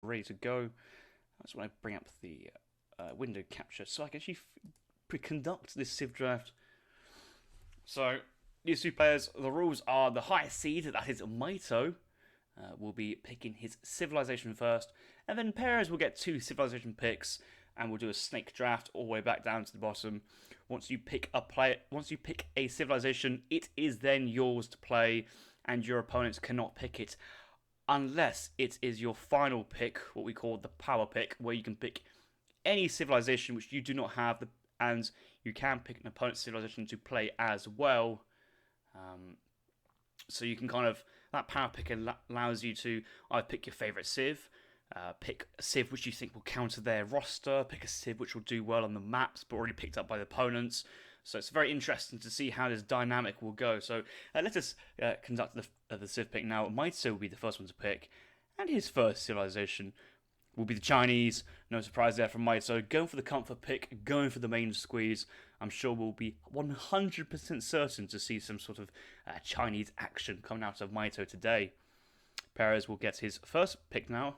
ready to go. I just want to bring up the window capture so I can actually conduct this Civ draft. So, these two players, the rules are the highest seed, that is Mitoe, will be picking his civilization first, and then Perez will get 2 civilization picks, and we'll do a snake draft all the way back down to the bottom. Once you pick a civilization, it is then yours to play, and your opponents cannot pick it unless it is your final pick, what we call the power pick, where you can pick any civilization which you do not have, and you can pick an opponent's civilization to play as well. So you can that power pick allows you to either pick your favourite civ, pick a civ which you think will counter their roster, pick a civ which will do well on the maps but already picked up by the opponents. So it's very interesting to see how this dynamic will go. So let us conduct the civ pick now. Mitoe will be the first one to pick, and his first civilization will be the Chinese. No surprise there from Mitoe. Going for the comfort pick, going for the main squeeze. I'm sure we'll be 100% certain to see some sort of Chinese action coming out of Mitoe today. Perez will get his first pick now,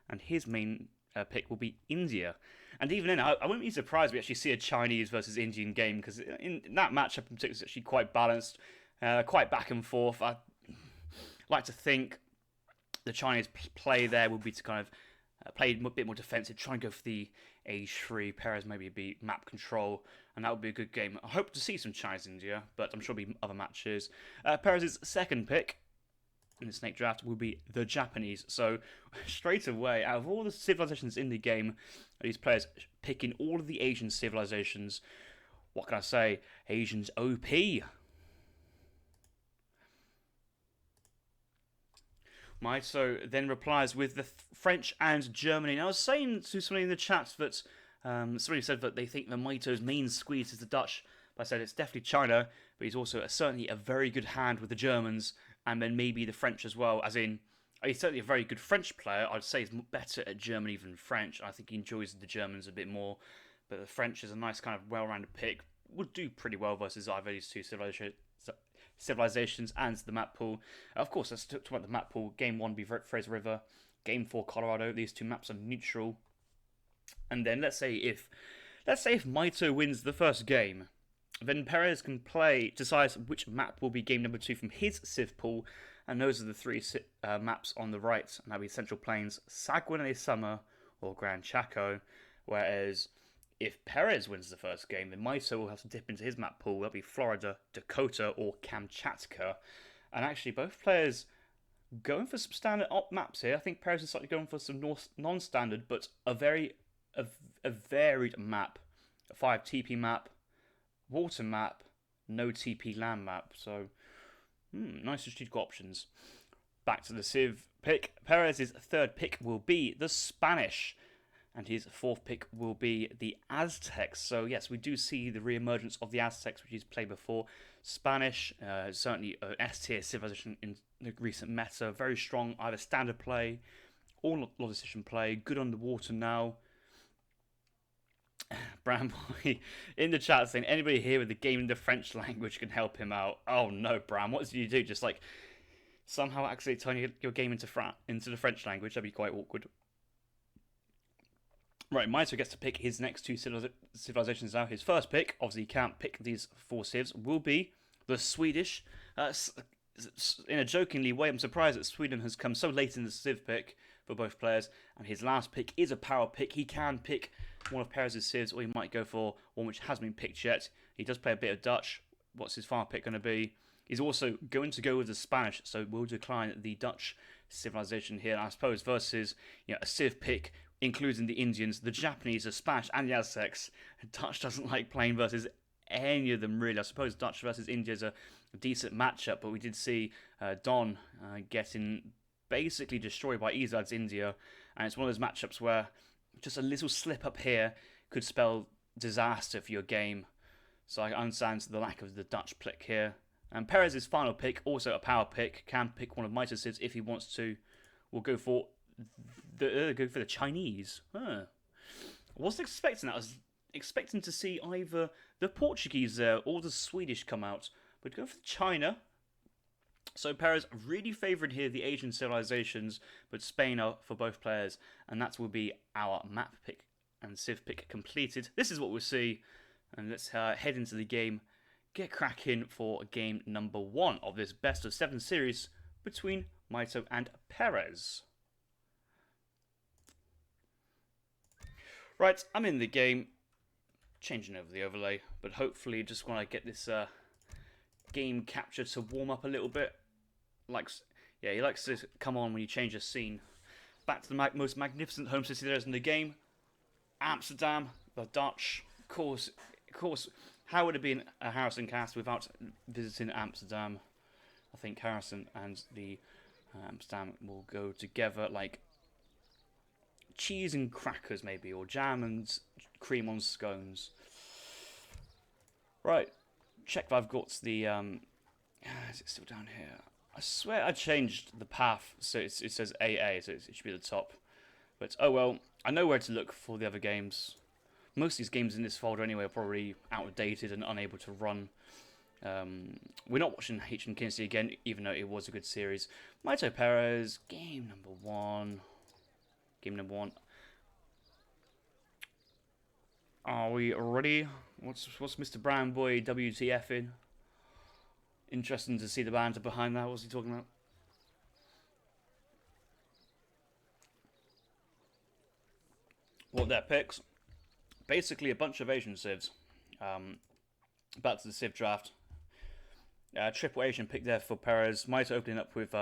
and his main pick will be India. And even then, I wouldn't be surprised if we actually see a Chinese versus Indian game, because in that matchup in particular is actually quite balanced, quite back and forth. I like to think the Chinese play there would be to kind of play a bit more defensive, try and go for the AoE3. Perez maybe be map control, and that would be a good game. I hope to see some Chinese India, but I'm sure there'll be other matches. Perez's second pick in the snake draft will be the Japanese. So straight away, out of all the civilizations in the game, these players picking all of the Asian civilizations. What can I say? Asians OP. Mitoe then replies with the French and Germany. And I was saying to somebody in the chat that somebody said that they think the Mitoe's main squeeze is the Dutch. But I said it's definitely China, but he's also certainly a very good hand with the Germans, and then maybe the French as well. As in, he's certainly a very good French player. I'd say he's better at Germany than French. I think he enjoys the Germans a bit more. But the French is a nice kind of well-rounded pick. Would do pretty well versus either of these two civilizations and the map pool. Of course, let's talk about the map pool. Game 1 be Fraser River. Game 4 Colorado. These two maps are neutral. And then let's say if Mitoe wins the first game, then Perez can decide which map will be game number 2 from his civ pool, and those are the 3 maps on the right, and that'll be Central Plains, Saguenay Summer, or Gran Chaco. Whereas if Perez wins the first game, then Mitoe will have to dip into his map pool. That'll be Florida, Dakota, or Kamchatka. And actually, both players going for some standard op maps here. I think Perez is slightly going for some non-standard, but a varied map. A 5 TP map, water map, no TP land map. So, nice strategic options. Back to the Civ pick. Perez's third pick will be the Spanish, and his fourth pick will be the Aztecs. So yes, we do see the re-emergence of the Aztecs, which he's played before. Spanish, certainly an S-tier civilization in the recent meta. Very strong, either standard play or logistician play. Good on the water now. Bramboy in the chat saying, anybody here with the game in the French language can help him out. Oh no, Bram, what did you do? Just like somehow actually turn your game into the French language? That'd be quite awkward. Right, Mitoe gets to pick his next 2 civilizations now. His first pick, obviously he can't pick these 4 civs, will be the Swedish. In a jokingly way, I'm surprised that Sweden has come so late in the civ pick for both players. And his last pick is a power pick. He can pick one of Perez's civs, or he might go for one which hasn't been picked yet. He does play a bit of Dutch. What's his final pick going to be? He's also going to go with the Spanish, so we'll decline the Dutch civilization here. And I suppose versus a civ pick, including the Indians, the Japanese, the Spanish, and the Aztecs. Dutch doesn't like playing versus any of them, really. I suppose Dutch versus India is a decent matchup, but we did see Don getting basically destroyed by Izad's India, and it's one of those matchups where just a little slip up here could spell disaster for your game. So I understand the lack of the Dutch pick here. And Perez's final pick, also a power pick, can pick one of Mitoe's civs if he wants to. We'll go for the Chinese. I wasn't expecting that. I was expecting to see either the Portuguese there or the Swedish come out. But go for China. So Perez really favoured here the Asian civilizations, but Spain are for both players, and that will be our map pick and civ pick completed. This is what we'll see, and let's head into the game, get cracking for game number 1 of this best of 7 series between Mitoe and Perez. Right, I'm in the game, changing over the overlay, but hopefully just want to get this game capture to warm up a little bit. He likes to come on when you change a scene. Back to the most magnificent home city there is in the game, Amsterdam, the Dutch. Of course, how would it be a Harrison cast without visiting Amsterdam? I think Harrison and the Amsterdam will go together like cheese and crackers maybe, or jam and cream on scones. Right, check if I've got the is it still down here? I swear I changed the path so it says AA, so it should be at the top. But oh well, I know where to look for the other games. Most of these games in this folder anyway are probably outdated and unable to run. We're not watching H and Kinsey again, even though it was a good series. Mitoe Perez, game number 1. Game number 1. Are we ready? What's Mr. Brown Boy WTF in? Interesting to see the banter behind that. What's he talking about? What their picks? Basically a bunch of Asian civs. Back to the civ draft. Triple Asian pick there for Perez. Mitoe opening up with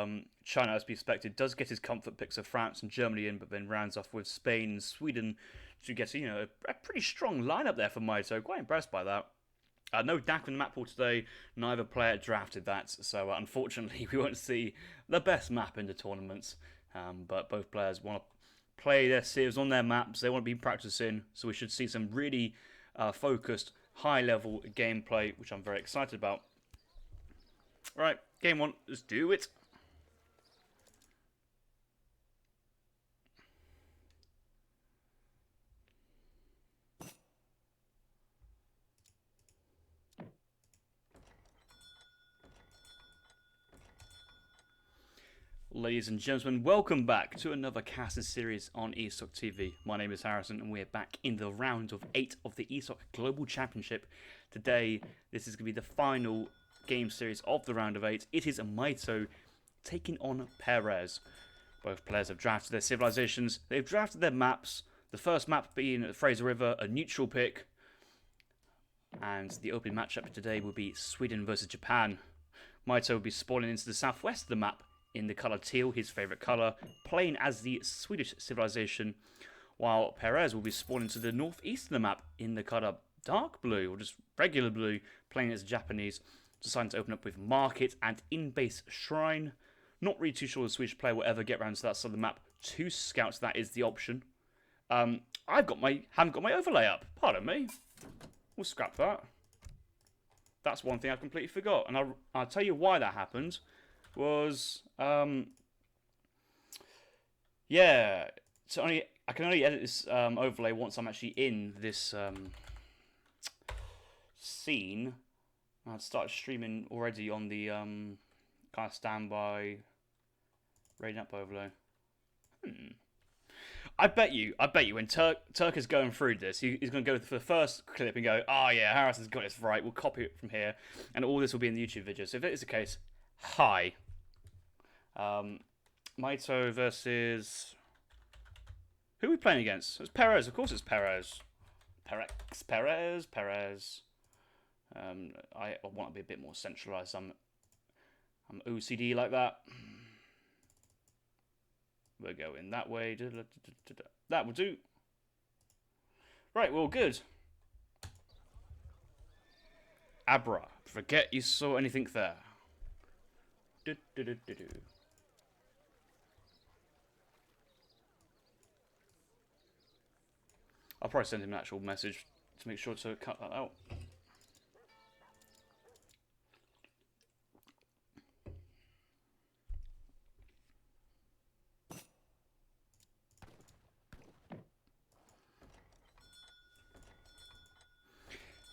China as be expected. Does get his comfort picks of France and Germany in, but then rounds off with Spain and Sweden to get a pretty strong lineup there for Mitoe. Quite impressed by that. No DAC in the map pool today. Neither player drafted that, so unfortunately we won't see the best map in the tournaments. But both players want to play their civs on their maps. They want to be practicing, so we should see some really focused, high-level gameplay, which I'm very excited about. Right, game 1, let's do it. Ladies and gentlemen, welcome back to another casted series on ESOC TV. My name is Harrison and we're back in the round of 8 of the ESOC Global Championship. Today, this is going to be the final game series of the round of 8. It is Mitoe taking on Perez. Both players have drafted their civilizations. They've drafted their maps. The first map being the Fraser River, a neutral pick. And the opening matchup today will be Sweden versus Japan. Mitoe will be spawning into the southwest of the map in the colour teal, his favourite colour, playing as the Swedish civilization, while Perez will be spawning to the northeast of the map in the colour dark blue, or just regular blue, playing as Japanese, deciding to open up with Market and in-base Shrine. Not really too sure the Swedish player will ever get around to that side of the map. 2 scouts, that is the option. Haven't got my overlay up, pardon me. We'll scrap that. That's one thing I completely forgot, and I'll tell you why that happened. Was yeah, I can only edit this overlay once I'm actually in this scene. I'd started streaming already on the kind of standby rating up overlay. I bet you when Turk is going through this, he's going to go for the first clip and go, oh yeah, Harrison's got this right, we'll copy it from here, and all this will be in the YouTube video. So if it is the case, hi. Mitoe versus... Who are we playing against? It's Perez, of course it's Perez. Perez. I want to be a bit more centralised. I'm OCD like that. We're going that way. That will do. Right, well, good. Abra. Forget you saw anything there. I'll probably send him an actual message to make sure to cut that out.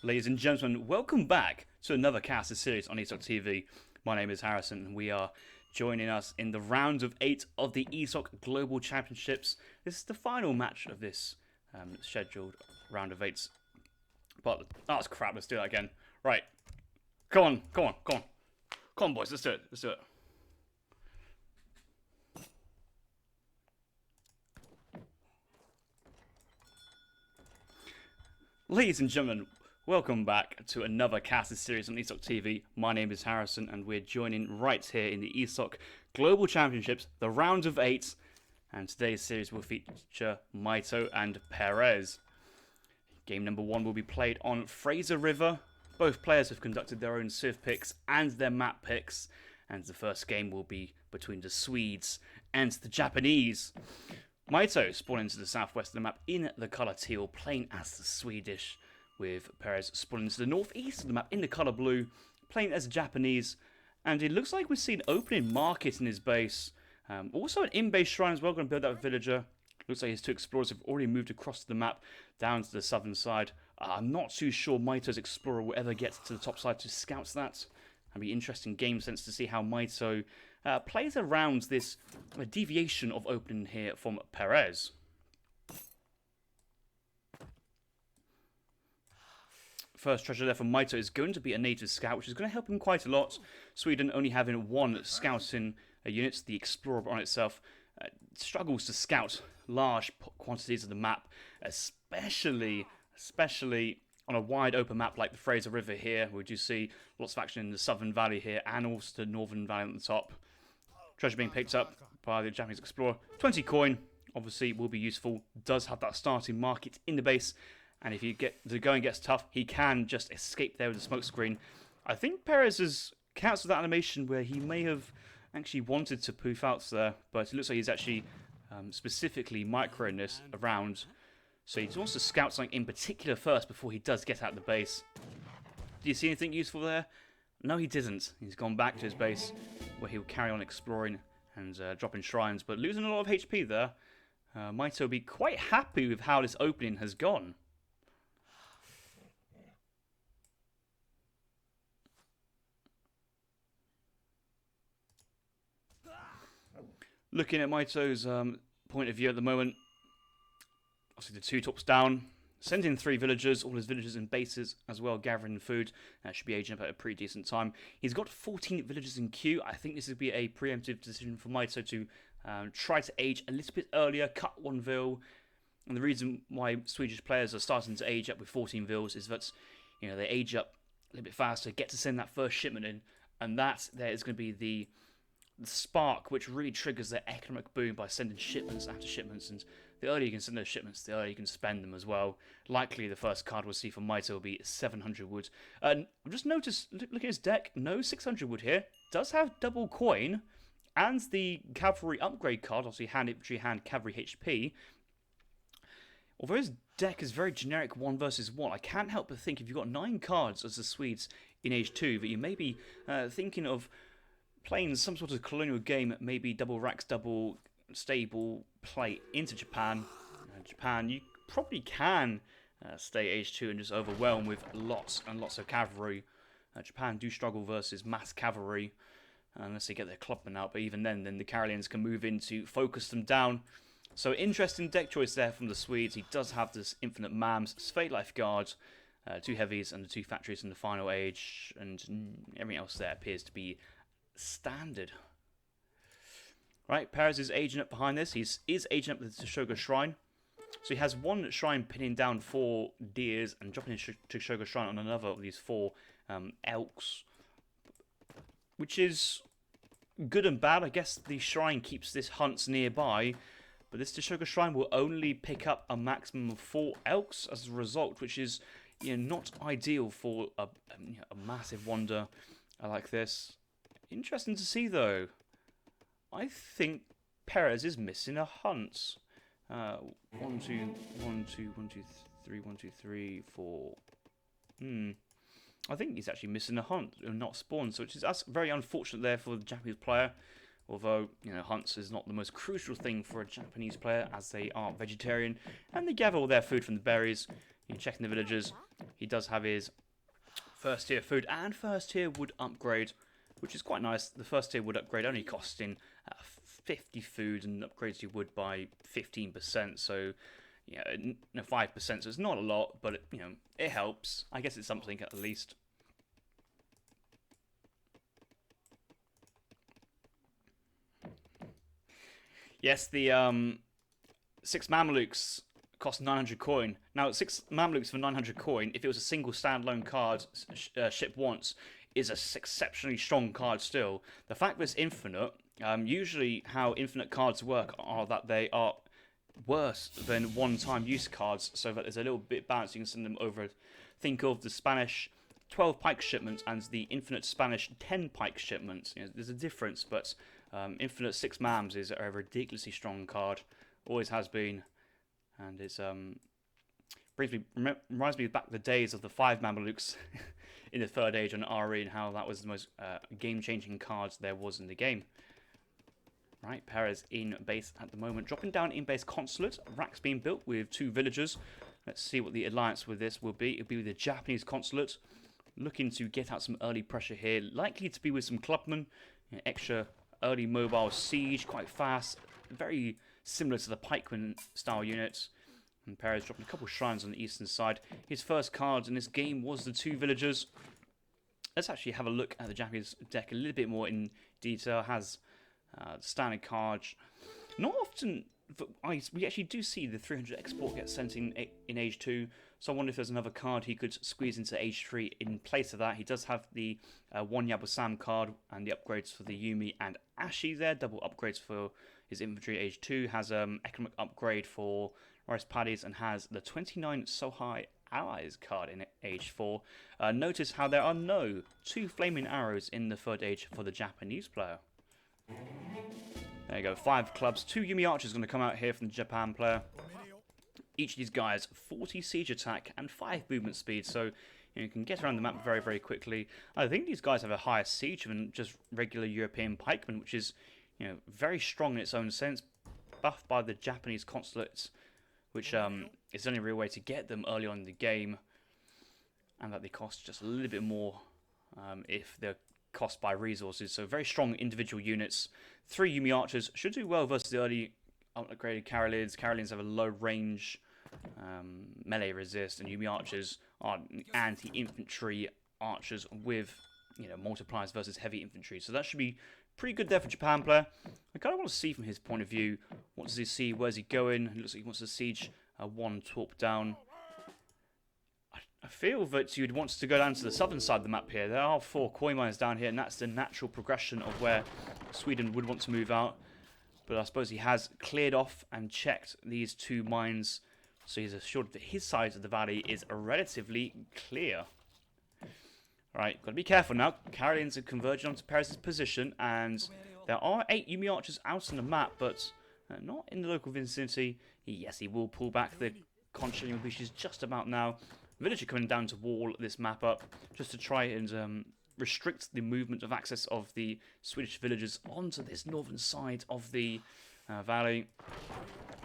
Ladies and gentlemen, welcome back to another casted series on ESOC TV. My name is Harrison, and we are joining us in the round of 8 of the ESOC Global Championships. This is the final match of this scheduled round of 8s. But, that's crap, let's do that again. Right. Come on, boys, let's do it. Ladies and gentlemen, welcome back to another casted series on ESOC TV. My name is Harrison, and we're joining right here in the ESOC Global Championships, the round of 8. And today's series will feature Mitoe and Perez. Game number 1 will be played on Fraser River. Both players have conducted their own civ picks and their map picks. And the first game will be between the Swedes and the Japanese. Mitoe spawned into the southwest of the map in the colour teal, playing as the Swedish, with Perez spawning into the northeast of the map in the colour blue, playing as the Japanese. And it looks like we've seen an opening market in his base. Also an in-base shrine as well, going to build that with villager. Looks like his 2 explorers have already moved across the map down to the southern side. I'm not too sure Mitoe's explorer will ever get to the top side to scout that. It'll be interesting game sense to see how Mitoe plays around this deviation of opening here from Perez. First treasure there for Mitoe is going to be a native scout, which is going to help him quite a lot. Sweden only having 1 scouting unit, the explorer on itself, struggles to scout large quantities of the map, especially on a wide open map like the Fraser River here. We do see lots of action in the southern valley here and also the northern valley on the top. Treasure being picked up by the Japanese explorer. 20 coin, obviously, will be useful. Does have that starting market in the base. And if the going gets tough, he can just escape there with the smoke screen. I think Perez has cancelled that animation where he may have actually wanted to poof out there, but it looks like he's actually specifically microing this around. So he wants to scout something in particular first before he does get out of the base. Do you see anything useful there? No, he didn't. He's gone back to his base where he'll carry on exploring and dropping shrines, but losing a lot of HP there. Mitoe will be quite happy with how this opening has gone. Looking at Mitoe's point of view at the moment, obviously the 2 tops down, sending 3 villagers, all his villagers in bases as well, gathering food. Should be aging up at a pretty decent time. He's got 14 villagers in queue. I think this would be a preemptive decision for Mitoe to try to age a little bit earlier, cut 1 vill. And the reason why Swedish players are starting to age up with 14 vills is that they age up a little bit faster, get to send that first shipment in, and that there is going to be the spark which really triggers their economic boom by sending shipments after shipments. And the earlier you can send those shipments, the earlier you can spend them as well. Likely the first card we'll see from Mitoe will be 700 wood. I've just noticed, look at his deck, no 600 wood here. Does have double coin and the cavalry upgrade card, obviously hand infantry, hand cavalry HP. Although his deck is very generic 1 versus 1, I can't help but think if you've got 9 cards as the Swedes in Age 2, that you may be thinking of playing some sort of colonial game, maybe double racks, double stable play into Japan. Japan, you probably can stay Age 2 and just overwhelm with lots and lots of cavalry. Japan do struggle versus mass cavalry, unless they get their clubmen out, but even then the Karelians can move in to focus them down. So interesting deck choice there from the Swedes. He does have this infinite mams, Fate Life Guard, 2 heavies and the 2 factories in the final age, and everything else there appears to be standard. Right, Perez is aging up behind this. He is aging up with the Teshoga Shrine. So he has 1 shrine pinning down 4 deers and dropping his Teshoga Shrine on another of these 4 elks. Which is good and bad. I guess the shrine keeps this hunts nearby. But this Teshoga Shrine will only pick up a maximum of 4 elks as a result, which is not ideal for a massive wonder like this. Interesting to see, though. I think Perez is missing a hunt. 1, 2, 1, 2, 1, 2, 3, 1, 2, 3, 4. I think he's actually missing a hunt and not spawned, so that's very unfortunate there for the Japanese player. Although, hunts is not the most crucial thing for a Japanese player, as they are vegetarian, and they gather all their food from the berries. You're checking the villagers. He does have his first tier food and first tier wood upgrade. which is quite nice. The first tier wood upgrade only costing 50 food and upgrades your wood by 15%, so yeah, 5%, so it's not a lot, but it helps. I guess it's something at least. Yes, the 6 Mamelukes cost 900 coin. Now, 6 Mamelukes for 900 coin, if it was a single standalone card shipped once, is an exceptionally strong card still. The fact that it's infinite, usually how infinite cards work are that they are worse than one-time use cards, so that there's a little bit balance. You can send them over. Think of the Spanish 12 pike shipments and the infinite Spanish 10 pike shipments. There's a difference, but infinite 6 Mams is a ridiculously strong card, always has been, and it's reminds me back the days of the 5 Mamelukes in the third age on RE, and how that was the most game-changing cards there was in the game. Right, Perez in base at the moment. Dropping down in base consulate. Racks being built with 2 villagers. Let's see what the alliance with this will be. It'll be with the Japanese consulate. Looking to get out some early pressure here. Likely to be with some clubmen. Extra early mobile siege. Quite fast. Very similar to the pikeman style units. And Perez dropping a couple shrines on the eastern side. His first card in this game was the 2 villagers. Let's actually have a look at the Japanese deck a little bit more in detail. Has standard cards. Not often, we actually do see the 300 export get sent in Age 2, so I wonder if there's another card he could squeeze into Age 3 in place of that. He does have the 1 Yabo-Sam card and the upgrades for the Yumi and Ashi there, double upgrades for his infantry. Age 2 has economic upgrade for rice paddies and has the 29 Sohai Allies card in Age 4. Notice how there are no 2 flaming arrows in the third age for the Japanese player. There you go, 5 clubs, 2 Yumi archers going to come out here from the Japan player. Each of these guys 40 siege attack and 5 movement speed, so you can get around the map very, very quickly. I think these guys have a higher siege than just regular European pikemen, which is very strong in its own sense, buffed by the Japanese consulates, which is the only real way to get them early on in the game, and that they cost just a little bit more if they're cost by resources. So very strong individual units. 3 Yumi archers should do well versus the early upgraded Karelids. Karelids have a low range melee resist, and Yumi archers are anti-infantry archers with multipliers versus heavy infantry. So that should be pretty good there for Japan player. I kind of want to see from his point of view, what does he see, where's he going? It looks like he wants to siege 1 torp down. I feel that you'd want to go down to the southern side of the map here. There are 4 coin mines down here, and that's the natural progression of where Sweden would want to move out. But I suppose he has cleared off and checked these 2 mines, so he's assured that his side of the valley is relatively clear. Alright, got to be careful now. Karelians are converging onto Perez's position, and there are 8 Yumi archers out on the map, but not in the local vicinity. Yes, he will pull back the conch which is just about now. Villager coming down to wall this map up just to try and restrict the movement of access of the Swedish villagers onto this northern side of the valley.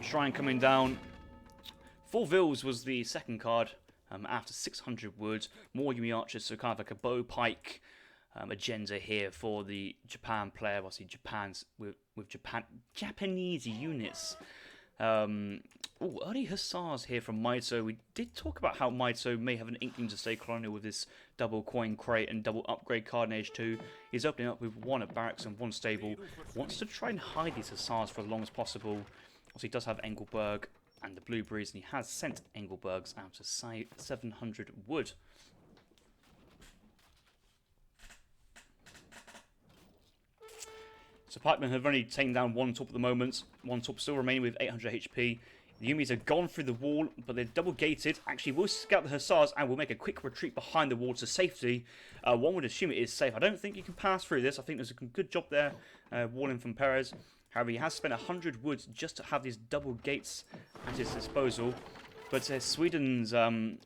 Shrine coming down. 4 Vills was the second card after 600 wood. More Yumi archers, so kind of like a bow pike agenda here for the Japan player. Well, see Japan's with Japanese units. Early Hussars here from Mitoe. We did talk about how Mitoe may have an inkling to stay colonial with this double coin crate and double upgrade card in Age 2. He's opening up with 1 at barracks and 1 stable. Wants to try and hide these Hussars for as long as possible. Also, he does have Engelberg and the Blueberries, and he has sent Engelbergs out to 700 wood. So pikemen have only taken down 1 torp at the moment. 1 torp still remaining with 800 HP. The Yumis have gone through the wall, but they're double gated. Actually, we'll scout the Hussars and we'll make a quick retreat behind the wall to safety. One would assume it is safe. I don't think you can pass through this. I think there's a good job there, walling from Perez. However, he has spent 100 wood just to have these double gates at his disposal. But Sweden's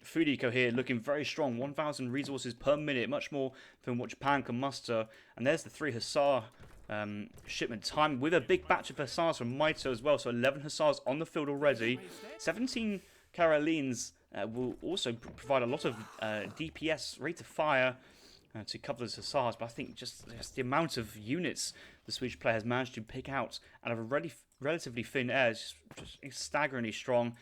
food eco here looking very strong. 1,000 resources per minute, much more than what Japan can muster. And there's the 3 Hussar shipment time with a big batch of Hussars from Mitoe as well. So 11 Hussars on the field already. 17 Karelines will also provide a lot of DPS, rate of fire. to cover those hussars, but I think just the amount of units the Swedish player has managed to pick out out of a relatively thin air is just staggeringly strong.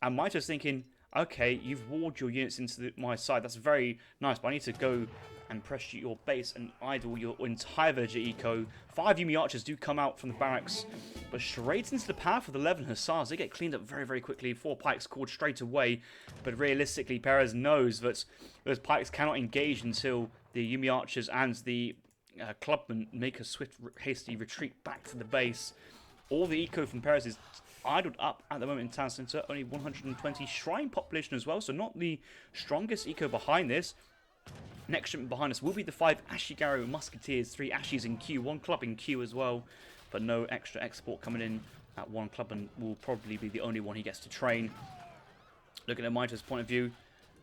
And Mito's thinking, okay, you've walled your units into my side, that's very nice, but I need to go and press your base and idle your entire villager eco. 5 Yumi archers do come out from the barracks, but straight into the path of the 11 hussars. They get cleaned up very, very quickly. 4 pikes called straight away, but realistically, Perez knows that those pikes cannot engage until the Yumi archers and the clubmen make a swift, hasty retreat back to the base. All the eco from Perez is idled up at the moment in town centre. Only 120 shrine population as well, so not the strongest eco behind this. Next shipment behind us will be the 5 Ashigaru Musketeers, 3 Ashis in queue, 1 club in queue as well, but no extra export coming in at 1 club, and will probably be the only one he gets to train. Looking at Mito's point of view,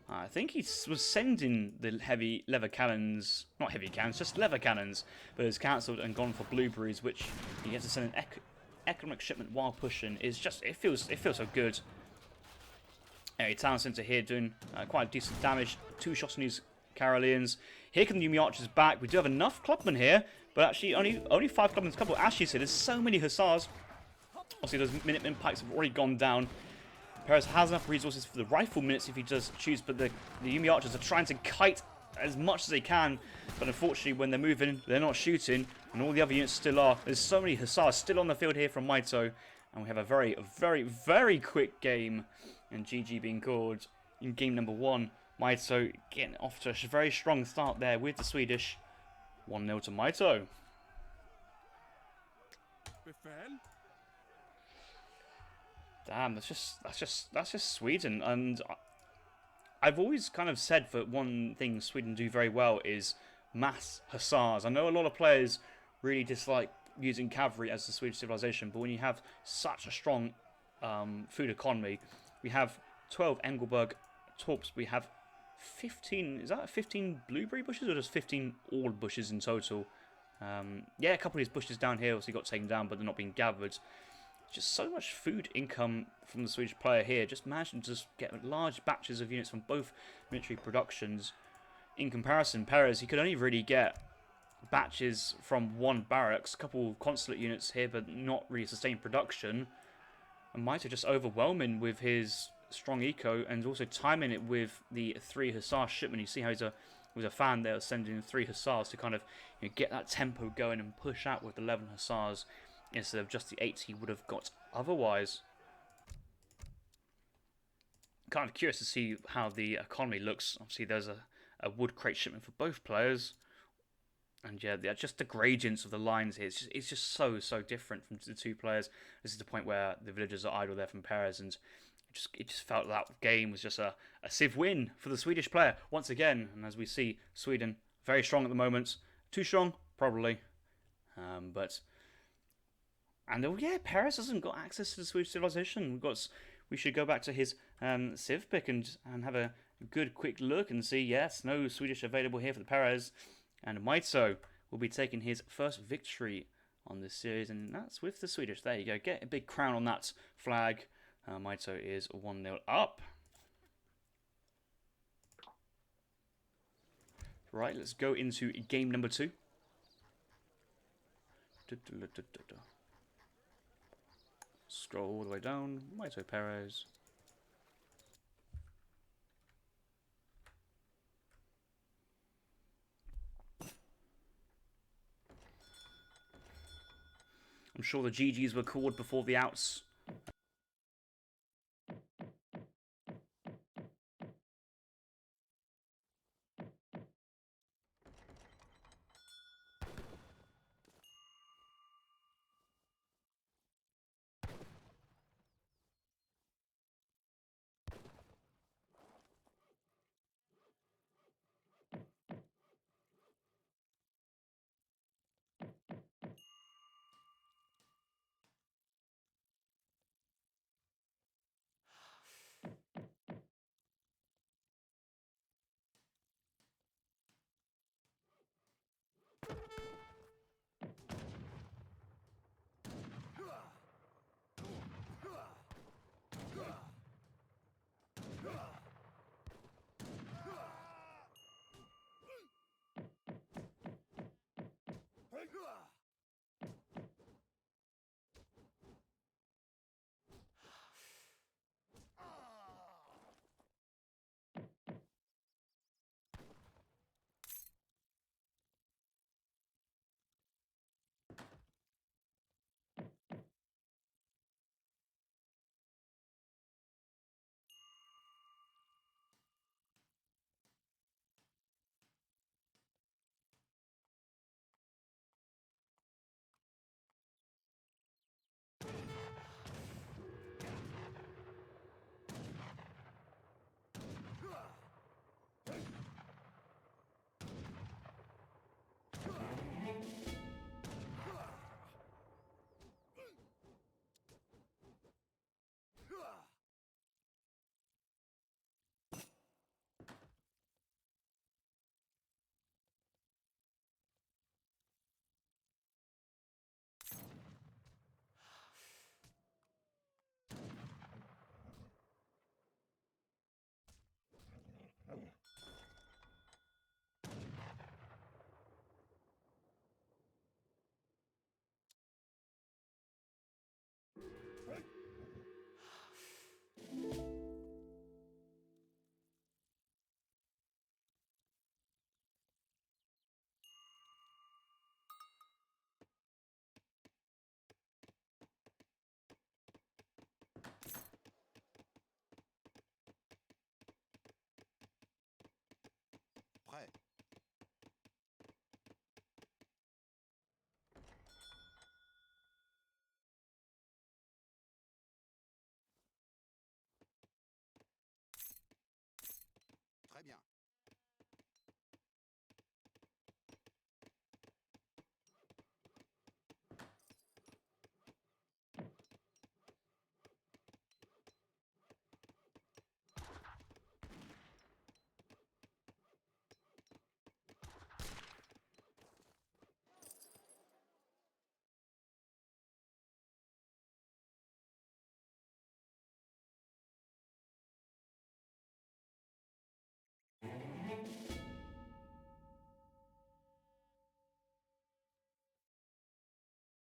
I think he was sending the heavy leather cannons, not heavy cannons, just leather cannons, but has cancelled and gone for blueberries, which he gets to send an economic shipment while pushing. Is just it feels so good. A town centre here doing quite decent damage. 2 shots on these Caroleans. Here come the Yumi archers back. We do have enough clubmen here, but actually only 5 clubmen. A couple of Ashes here. There's so many hussars. Obviously, those Minutemen pikes have already gone down. Perez has enough resources for the rifle minutes if he does choose, but the Yumi archers are trying to kite as much as they can. But unfortunately, when they're moving, they're not shooting, and all the other units still are. There's so many hussars still on the field here from Mitoe, and we have a very, very, very quick game, and GG being called in game number 1. Mitoe getting off to a very strong start there with the Swedish. 1-0 to Mitoe. Damn, that's just Sweden. And I've always kind of said that one thing Sweden do very well is mass hussars. I know a lot of players really dislike using cavalry as the Swedish civilization, but when you have such a strong food economy, we have 12 Engelberg torps, we have 15, is that 15 blueberry bushes or just 15 all bushes in total? Yeah, a couple of these bushes down here also got taken down, but they're not being gathered. Just so much food income from the Swedish player here. Just managing to just get large batches of units from both military productions. In comparison, Perez, he could only really get batches from 1 barracks, a couple of consulate units here, but not really sustained production. And Mitoe just overwhelming with his strong eco, and also timing it with the 3 hussar shipment. You see how was a fan there sending 3 hussars to kind of get that tempo going and push out with 11 hussars instead of just the 8 he would have got otherwise. Kind of curious to see how the economy looks. Obviously there's a wood crate shipment for both players, and yeah, just the gradients of the lines here, it's just so different from the 2 players. This is the point where the villagers are idle there from Perez, and it just felt that game was just a Civ win for the Swedish player once again. And as we see, Sweden very strong at the moment. Too strong, probably, but yeah, Perez hasn't got access to the Swedish civilization. We should go back to his Civ pick and have a good quick look and see. Yes, no Swedish available here for the Perez, and Mitoe will be taking his first victory on this series, and that's with the Swedish. There you go, get a big crown on that flag. Mitoe is 1-0 up. Right, let's go into game number 2. Scroll all the way down. Mitoe Perez. I'm sure the GGs were called before the outs.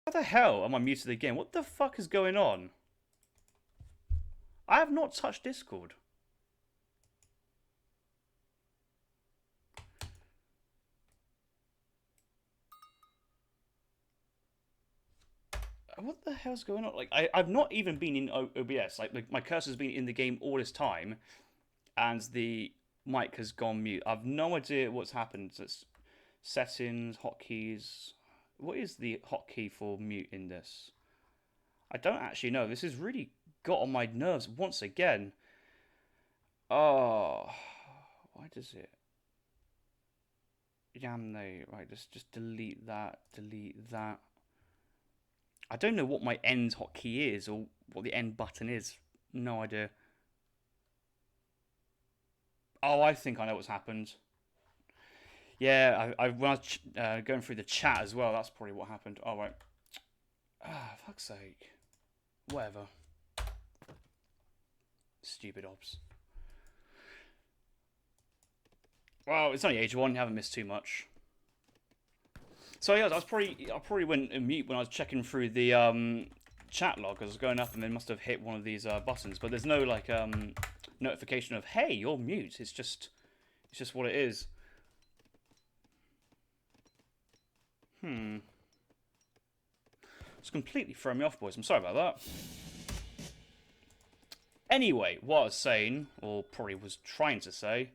How the hell am I muted again? What the fuck is going on? I have not touched Discord. What the hell's going on? Like, I've not even been in OBS. Like, my cursor's been in the game all this time, and the mic has gone mute. I've no idea what's happened. It's settings, hotkeys. What is the hotkey for mute in this? I don't actually know. This has really got on my nerves once again. Oh, why does it? Yamne, right, let's just delete that, delete that. I don't know what my end hotkey is or what the end button is. No idea. Oh, I think I know what's happened. Yeah, when I was going through the chat as well, that's probably what happened. Oh, right. Ah, fuck's sake. Whatever. Stupid obs. Well, it's only age 1, you haven't missed too much. So yeah, I probably went mute when I was checking through the chat log. I was going up and then must have hit one of these buttons, but there's no like notification of hey, you're mute. It's just what it is. It's completely thrown me off, boys. I'm sorry about that. Anyway, what I was saying, or probably was trying to say,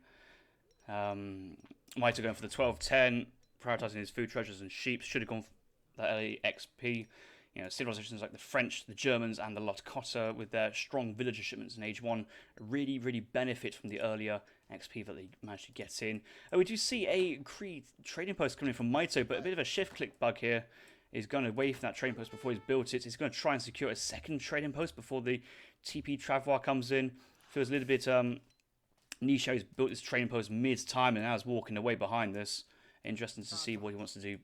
Mitoe going for the 12-10, prioritizing his food treasures and sheep. Should have gone for that early XP. You know, civilizations like the French, the Germans, and the Lakota, with their strong villager shipments in Age 1, really, really benefit from the earlier XP that they managed to get in. We do see a Cree trading post coming from Mitoe, but a bit of a shift-click bug here. He's going away from that trading post before he's built it. He's going to try and secure a second trading post before the TP Travois comes in. Feels a little bit niche how he's built this trading post mid-time and now is walking away behind this. Interesting to see what he wants to do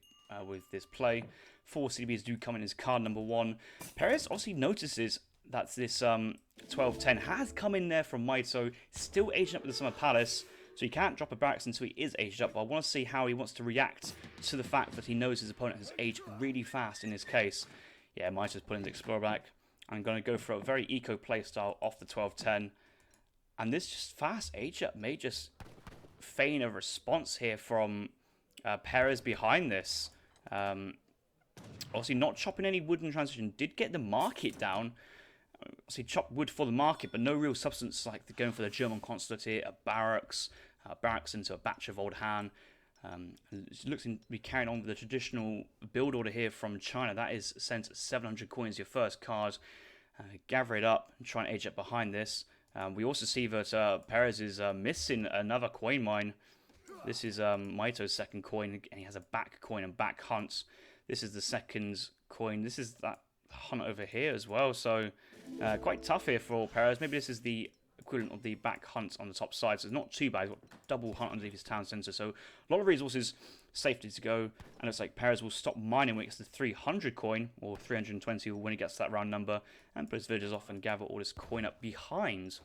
with this play. 4 CDBs do come in as card number 1. Perez obviously notices that this 12-10 has come in there from Mitoe, still aging up with the Summer Palace, so he can't drop a barracks until he is aged up. But I want to see how he wants to react to the fact that he knows his opponent has aged really fast in this case. Yeah, Mitoe's putting the Explorer back. I'm going to go for a very eco playstyle off the 12-10. And this just fast age up may just feign a response here from Perez behind this. Obviously not chopping any wood in transition. Did get the market down. Obviously chopped wood for the market, but no real substance like going for the German consulate here. A barracks into a batch of old Han. It looks to be carrying on with the traditional build order here from China. That is sent 700 coins, your first card. Gather it up and try and age up behind this. We also see that Perez is missing another coin mine. This is Mitoe's second coin, and he has a back coin and back hunt. This is the second coin. This is that hunt over here as well. So quite tough here for Perez. Maybe this is the equivalent of the back hunt on the top side. So it's not too bad. He's got double hunt underneath his town centre. So a lot of resources, safety to go. And it's like Perez will stop mining when he gets the 300 coin, or 320 when he gets to that round number, and put his villagers off and gather all this coin up behind.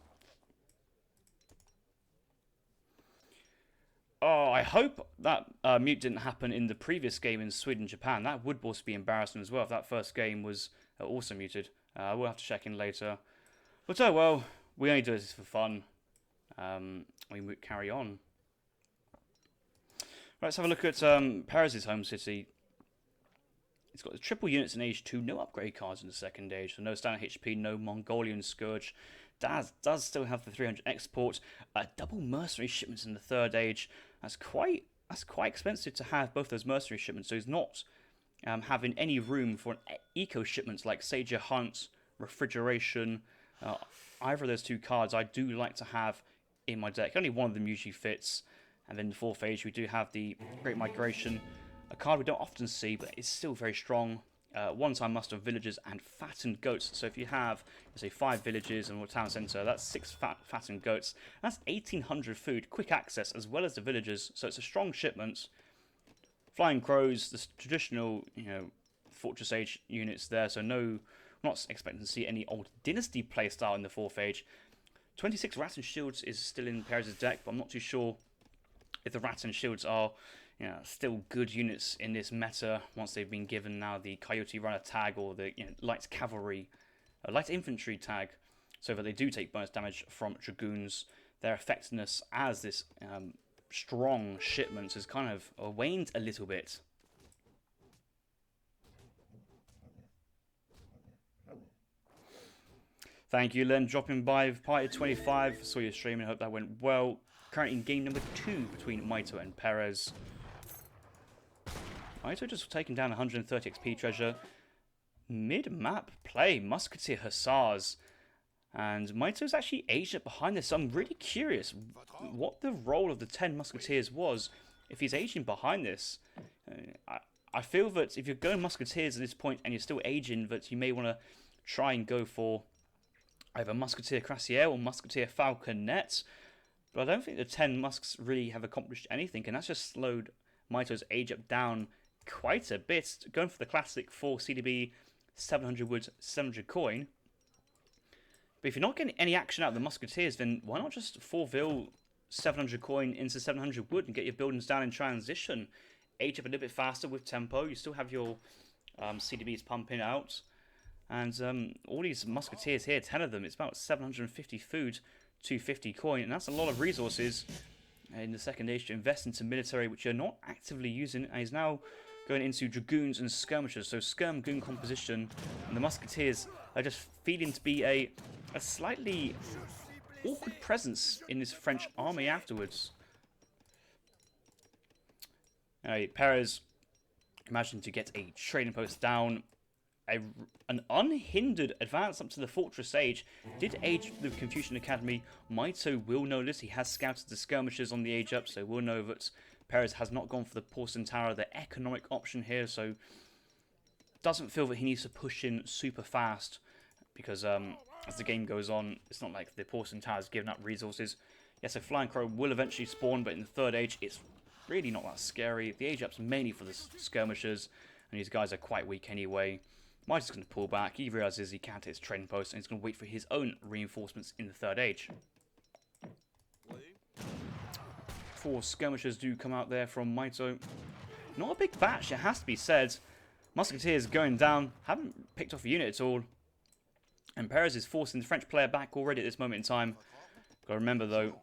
Oh, I hope that mute didn't happen in the previous game in Sweden, Japan. That would also be embarrassing as well if that first game was also muted. We'll have to check in later. But oh well, we only do this for fun. We carry on. Right, let's have a look at Perez's home city. It's got the triple units in Age 2, no upgrade cards in the second age, so no standard HP, no Mongolian Scourge. Does still have the 300 export, double mercenary shipments in the third age. That's quite expensive to have both those mercenary shipments. So he's not having any room for eco shipments like Sager Hunt, Refrigeration. Either of those two cards I do like to have in my deck. Only one of them usually fits. And then in the fourth age we do have the Great Migration, a card we don't often see, but it's still very strong. One-time muster of villagers and fattened goats. So if you have, say, 5 villages and a town centre, that's 6 fattened goats. That's 1,800 food, quick access, as well as the villagers. So it's a strong shipment. Flying crows, the traditional, Fortress Age units there. So no, not expecting to see any old Dynasty playstyle in the fourth age. 26 Rat and Shields is still in Perez's deck, but I'm not too sure if the Rat and Shields are still good units in this meta once they've been given now the Coyote Runner tag or the light cavalry, light infantry tag, so that they do take bonus damage from dragoons. Their effectiveness as this strong shipment has kind of waned a little bit. Thank you, Len, dropping by Party 25. Saw your stream and hope that went well. Currently in game number 2 between Mitoe and Perez. Mitoe just taking down 130 XP treasure. Mid-map play, Musketeer Hussars. And Mitoe's actually aged up behind this, so I'm really curious what the role of the 10 Musketeers was if he's aging behind this. I feel that if you're going Musketeers at this point and you're still aging, that you may want to try and go for either Musketeer Crassier or Musketeer Falconet. But I don't think the 10 Musks really have accomplished anything, and that's just slowed Mitoe's age up down quite a bit. Going for the classic 4 CDB, 700 wood, 700 coin. But if you're not getting any action out of the Musketeers, then why not just 4-vil 700 coin into 700 wood and get your buildings down in transition? Age up a little bit faster with tempo. You still have your CDBs pumping out. And all these Musketeers here, 10 of them, it's about 750 food, 250 coin. And that's a lot of resources in the second age to invest into military, which you're not actively using. And he's now going into dragoons and skirmishers. So skirm-goon composition. And the Musketeers are just feeling to be a slightly awkward presence in this French army afterwards. Perez managing to get a trading post down. An unhindered advance up to the Fortress Age. Did age the Confucian Academy. Mitoe will know this. He has scouted the skirmishers on the age up, so we'll know that Perez has not gone for the Porcelain Tower, the economic option here, so doesn't feel that he needs to push in super fast, because as the game goes on, it's not like the Porcelain Tower has given up resources. Yes, a Flying Crow will eventually spawn, but in the third age, it's really not that scary. The age up's mainly for the skirmishers, and these guys are quite weak anyway. Mitoe's going to pull back. He realizes he can't hit his trading post, and he's going to wait for his own reinforcements in the third age. 4 skirmishers do come out there from Mitoe. Not a big batch, it has to be said. Musketeers going down, haven't picked off a unit at all. And Perez is forcing the French player back already at this moment in time. Got to remember though,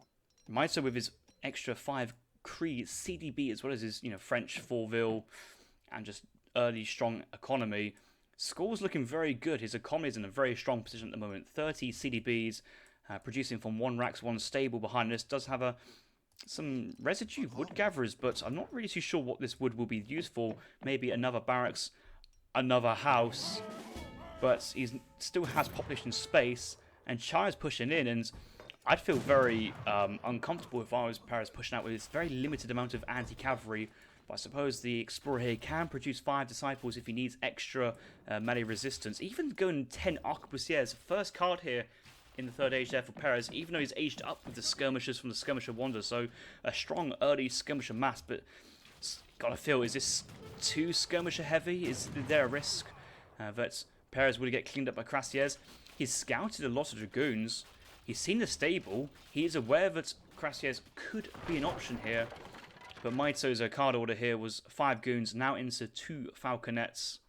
Mitoe with his extra 5 Cree CDB as well as his French 4-vil and just early strong economy. Score's looking very good. His economy is in a very strong position at the moment. 30 CDBs, producing from 1 racks, 1 stable behind this. Does have some residue wood gatherers, but I'm not really too sure what this wood will be used for. Maybe another barracks, another house. But he still has population space, and China's pushing in, and I'd feel very uncomfortable if I was Perez pushing out with this very limited amount of anti-cavalry. But I suppose the Explorer here can produce 5 Disciples if he needs extra melee resistance. Even going 10 Arquebusiers, first card here in the third age there for Perez, even though he's aged up with the Skirmishers from the Skirmisher Wander. So a strong early Skirmisher mass, but gotta feel, is this too Skirmisher heavy? Is there a risk that Perez will get cleaned up by Crassiers? He's scouted a lot of Dragoons. He's seen the stable. He is aware that Crassiers could be an option here. But Mitoe's card order here was 5 goons, now into 2 falconets.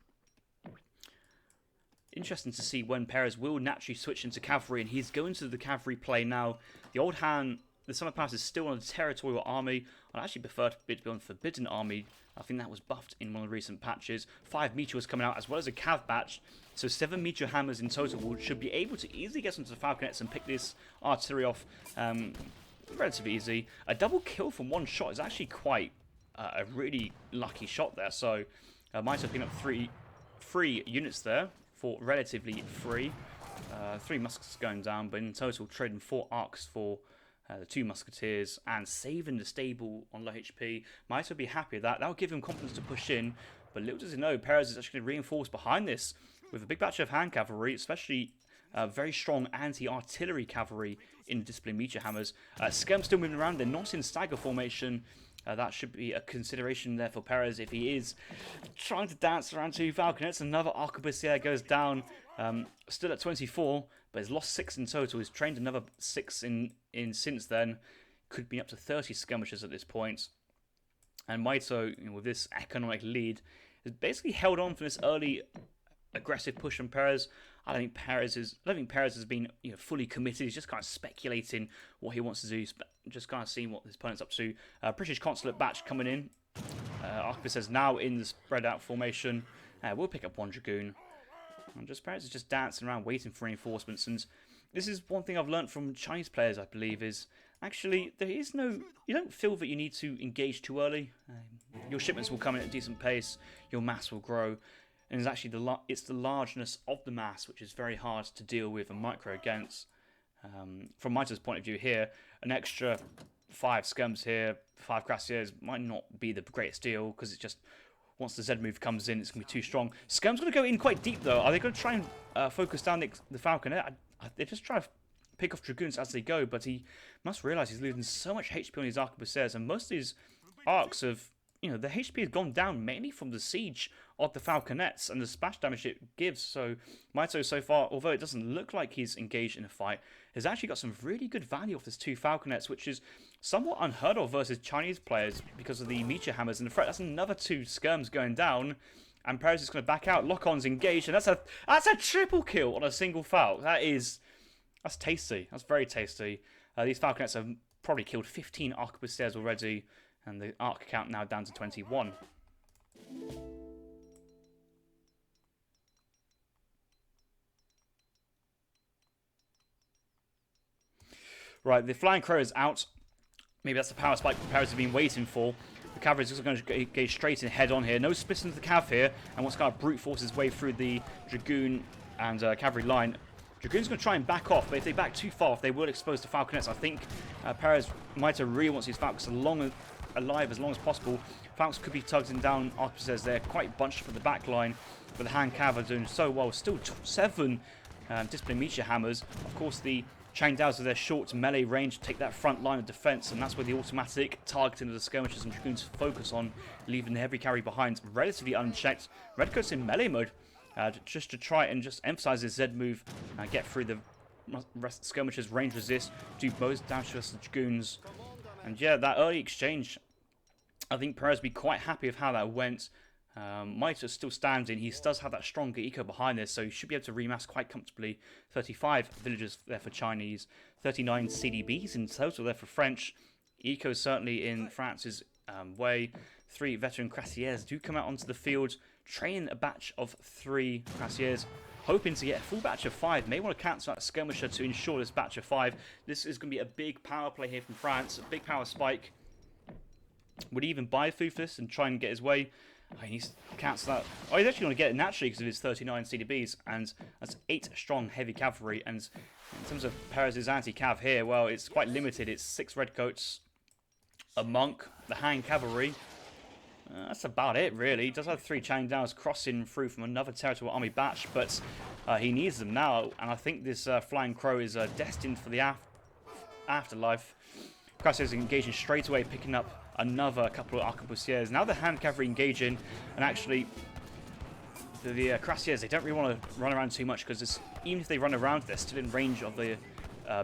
Interesting to see when Perez will naturally switch into cavalry, and he's going to the cavalry play now. The Old Han, the Summer Pass is still on a territorial army. I'd actually prefer to be on Forbidden Army. I think that was buffed in one of the recent patches. 5 meteors coming out, as well as a cav batch. So 7 meteor hammers in total should be able to easily get into the falconets and pick this artillery off. Relatively easy. A double kill from 1 shot is actually quite a really lucky shot there. So Mitoe picking up 3 units there for relatively free. 3 musks going down, but in total trading 4 arcs for the 2 musketeers and saving the stable on low HP. Mitoe will be happy with that. That'll give him confidence to push in. But little does he know, Perez is actually reinforced behind this with a big batch of hand cavalry, especially very strong anti-artillery cavalry in discipline meteor hammers. Skirm still moving around. They're not in stagger formation. That should be a consideration there for Perez if he is trying to dance around 2 falconets. Another arquebusier goes down, still at 24, but has lost 6 in total. He's trained another 6 in since then. Could be up to 30 skirmishers at this point. And Mitoe, with this economic lead, has basically held on for this early aggressive push on Perez. I don't think Perez has been fully committed. He's just kind of speculating what he wants to do, just kind of seeing what his opponent's up to. British Consulate batch coming in. Arquebus says now in the spread out formation. We'll pick up one Dragoon. And Perez is just dancing around waiting for reinforcements. And this is one thing I've learned from Chinese players, I believe, is actually there is no. You don't feel that you need to engage too early. Your shipments will come in at a decent pace. Your mass will grow. And it's actually it's the largeness of the mass which is very hard to deal with and micro against. From Mitoe's point of view here, an extra 5 scums here, 5 Crassiers might not be the greatest deal because it's just once the Z move comes in, it's going to be too strong. Scum's going to go in quite deep though. Are they going to try and focus down the Falconet? They just try to pick off Dragoons as they go, but he must realise he's losing so much HP on his arquebusiers, and most of his arcs have, the HP has gone down mainly from the siege of the Falconets and the splash damage it gives. So Mitoe so far, although it doesn't look like he's engaged in a fight, has actually got some really good value off his 2 Falconets, which is somewhat unheard of versus Chinese players because of the Meteor Hammers and the threat. That's another 2 skirms going down, and Perez is going to back out. Lock-on's engaged, and that's a triple kill on a single Falc. That's tasty. That's very tasty. These Falconets have probably killed 15 arquebusiers already, and the arc count now down to 21. Right, the Flying Crow is out. Maybe that's the power spike Perez has been waiting for. The cavalry is just going to go straight in head on here. No splits into the cav here, and wants to kind of brute force his way through the Dragoon and cavalry line. Dragoon's going to try and back off, but if they back too far off, they will expose the Falconets. I think Perez Mitoe really wants his Falcons alive as long as possible. Falcons could be tugging down arquebusiers. They're quite bunched for the back line, but the hand cav are doing so well. Still 7 disciplined Meteor Hammers. Of course, the Chang Daos with their short melee range take that front line of defense, and that's where the automatic targeting of the skirmishers and Dragoons focus on, leaving the heavy carry behind relatively unchecked. Redcoat's in melee mode, just to try and just emphasize his Z move, get through the rest of the skirmishers, range resist, do both damage to the Dragoons. And yeah, that early exchange, I think Perez will be quite happy with how that went. Mitoe still standing. He does have that stronger eco behind this, so he should be able to remass quite comfortably. 35 villagers there for Chinese, 39 CDBs in total there for French. Eco certainly in France's way. 3 veteran Crassiers do come out onto the field, training a batch of 3 Crassiers, hoping to get a full batch of 5. May want to cancel that skirmisher to ensure this batch of 5. This is going to be a big power play here from France, a big power spike. Would he even buy food for this and try and get his way? Oh, he needs to cancel that. Oh, he's actually going to get it naturally because of his 39 CDBs, and that's 8 strong heavy cavalry. And in terms of Perez's anti-cav here, well, it's quite limited. It's 6 redcoats, a monk, the hand cavalry. That's about it, really. He does have 3 Chang Daos crossing through from another territorial army batch, but he needs them now. And I think this Flying Crow is destined for the afterlife. Crassiers is engaging straight away, picking up another couple of arquebusiers. Now the hand cavalry engaging, and actually the Crassiers, they don't really want to run around too much because even if they run around, they're still in range of the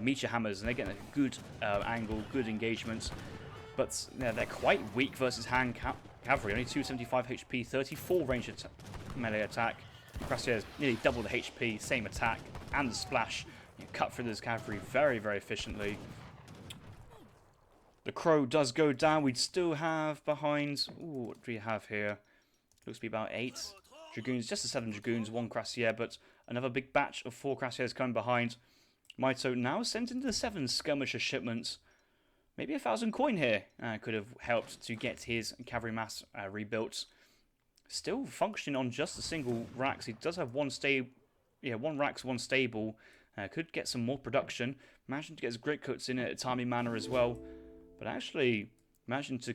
Meteor Hammers, and they're getting a good angle, good engagement. But yeah, they're quite weak versus hand cavalry. Only 275 HP, 34 range melee attack. Crassiers nearly double the HP, same attack, and the splash. Cut through this cavalry very, very efficiently. The Crow does go down. We'd still have behind... Ooh, what do we have here? Looks to be about 8 Dragoons. Just the 7 Dragoons, 1 Crassier, but another big batch of 4 Crassiers coming behind. Mitoe now sent into the 7 skirmisher shipments. Maybe 1,000 coin here could have helped to get his cavalry mass rebuilt. Still functioning on just a single racks. He does have 1 stable. Yeah, 1 racks, 1 stable. Could get some more production. Managing to get his Gritcoats in it a timely manner as well. But actually, managing to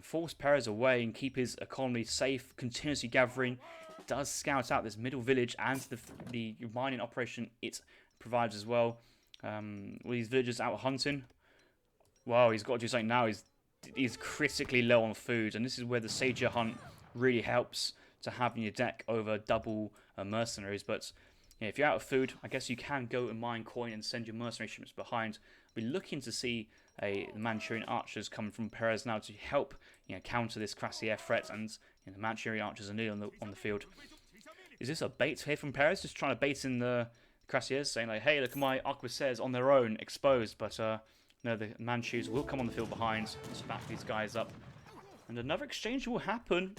force Perez away and keep his economy safe, continuously gathering, does scout out this middle village and the mining operation it provides as well. All these villagers out hunting. Wow, he's got to do something now. He's critically low on food, and this is where the Sager hunt really helps to have in your deck over double mercenaries. But Yeah, if you're out of food, I guess you can go and mine coin and send your mercenary shipments behind. We're looking to see the Manchurian archers coming from Perez now to help counter this Crassier threat, and the Manchurian archers are nearly on the field. Is this a bait here from Perez? Just trying to bait in the Crassiers, saying like, hey, look at my arquebusiers on their own, exposed. But no, the Manchus will come on the field behind to back these guys up. And another exchange will happen.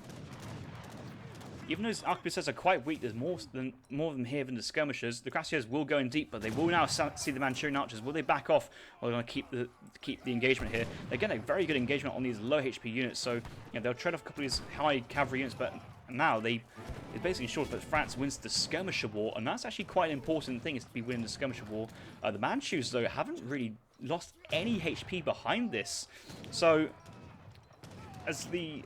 Even though his arquebusiers are quite weak, there's more of them here than the skirmishers. The Crassiers will go in deep, but they will now see the Manchurian archers. Will they back off, or are they going to keep the engagement here? They're getting a very good engagement on these low HP units, so they'll trade off a couple of these high cavalry units, but now it's basically ensured that France wins the skirmisher war, and that's actually quite an important thing, is to be winning the skirmisher war. The Manchus, though, haven't really lost any HP behind this, so as the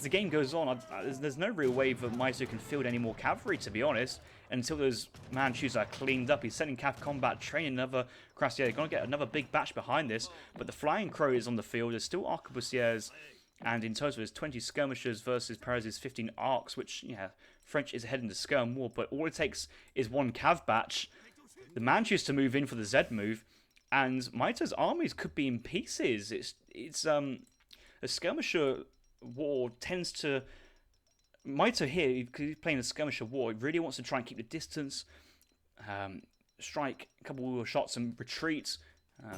game goes on, there's no real way that Mitoe can field any more cavalry, to be honest, until those Manchus are cleaned up. He's sending cav combat, training another Crassier. They're going to get another big batch behind this, but the Flying Crow is on the field. There's still arquebusiers, and in total there's 20 skirmishers versus Perez's 15 arcs, which, French is ahead in the skirm war, but all it takes is one cav batch, the Manchus to move in for the Z move, and Mitoe's armies could be in pieces. It's a skirmisher war tends to... Mitoe here, because he's playing a skirmisher war, he really wants to try and keep the distance, strike a couple of shots and retreat,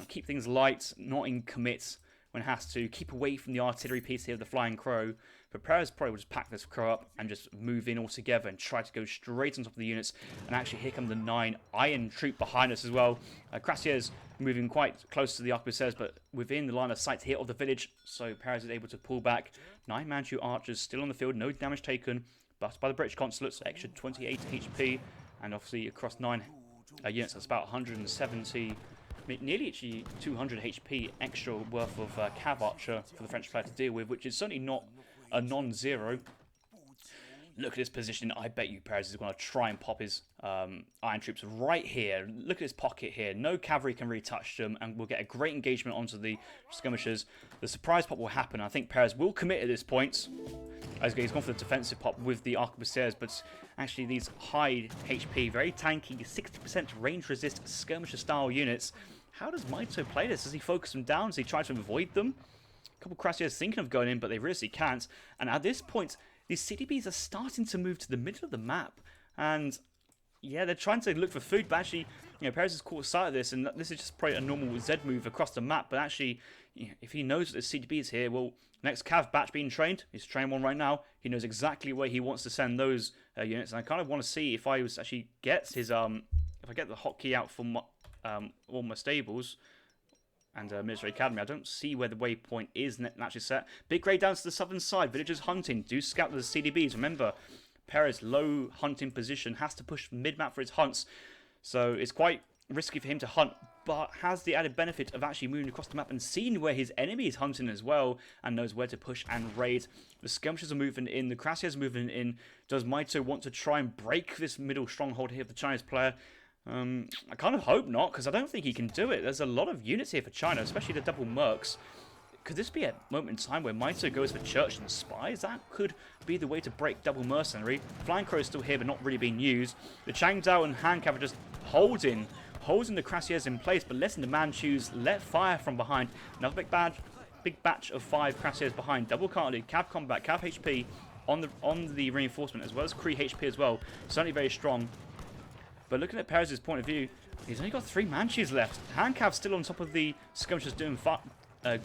keep things light, not in commit when it has to, keep away from the artillery piece here of the Flying Crow. But Perez probably will just pack this crow up and just move in altogether and try to go straight on top of the units. And actually, here come the 9 Iron Troop behind us as well. Crassier's moving quite close to the arquebusiers, but within the line of sight here of the village. So Perez is able to pull back. 9 Manchu archers still on the field, no damage taken. But by the British consulates, extra 28 HP. And obviously across 9 units, that's about 170, nearly actually 200 HP extra worth of cav archer for the French player to deal with, which is certainly not a non-zero. Look at this position. I bet you Perez is going to try and pop his iron troops right here. Look at this pocket here. No cavalry can really touch them, and we'll get a great engagement onto the skirmishers. The surprise pop will happen. I think Perez will commit at this point. He's gone for the defensive pop with the arquebusiers, but actually these high HP, very tanky, 60% range resist skirmisher style units. How does Mitoe play this? Does he focus them down? Does he try to avoid them? A couple of Crassiers thinking of going in, but they really can't. And at this point, these CDBs are starting to move to the middle of the map. And yeah, they're trying to look for food, but actually, Perez has caught sight of this, and this is just probably a normal Z move across the map. But actually, if he knows that the CDB is here, well, next cav batch being trained, he's training one right now. He knows exactly where he wants to send those units, and I kind of want to see if I was actually gets his if I get the hotkey out from all my stables and military academy. I don't see where the waypoint is naturally set. Big raid down to the southern side. Villagers hunting. Do scout the CDBs. Remember, Perez low hunting position has to push mid map for his hunts, so it's quite risky for him to hunt, but has the added benefit of actually moving across the map and seeing where his enemy is hunting as well, and knows where to push and raid. The skirmishers are moving in, the Crassiers are moving in. Does Mitoe want to try and break this middle stronghold here of the Chinese player? I kind of hope not, because I don't think he can do it. There's a lot of units here for China, especially the double mercs. Could this be a moment in time where Mitoe goes for Church and Spies? That could be the way to break double mercenary. Flying Crow is still here, but not really being used. The Changdao and Han Cav are just holding the Crassiers in place, but letting the Manchus let fire from behind. Another big batch of 5 Crassiers behind. Double carded, Cav combat, Cav HP on the reinforcement, as well as Kree HP as well. Certainly very strong. But looking at Perez's point of view, he's only got 3 Manchus left. Han Cav still on top of the skirmishers doing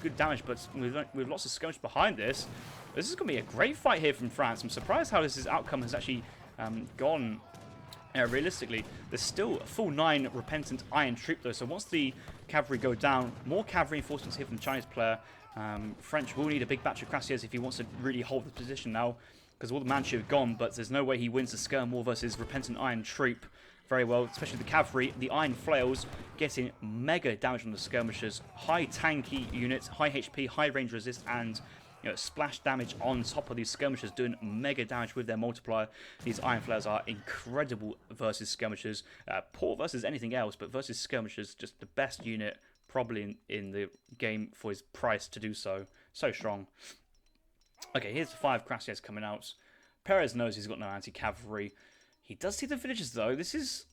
good damage, but with lots of skirmishers behind this, this is going to be a great fight here from France. I'm surprised how this outcome has actually gone. Realistically, there's still a full 9 repentant iron troop though, so once the cavalry go down, more cavalry reinforcements here from the Chinese player. French will need a big batch of Crassiers if he wants to really hold the position now, because all the Manchu have gone, but there's no way he wins the skirm war versus repentant iron troop very well, especially the cavalry. The iron flails getting mega damage on the skirmishers. High tanky units, high HP, high range resist, and splash damage on top of these skirmishers, doing mega damage with their multiplier. These iron flails are incredible versus skirmishers. Poor versus anything else, but versus skirmishers, just the best unit probably in the game for his price to do so. So strong. Okay, here's the 5 Crassiers coming out. Perez knows he's got no anti-cavalry. He does see the villagers though. This is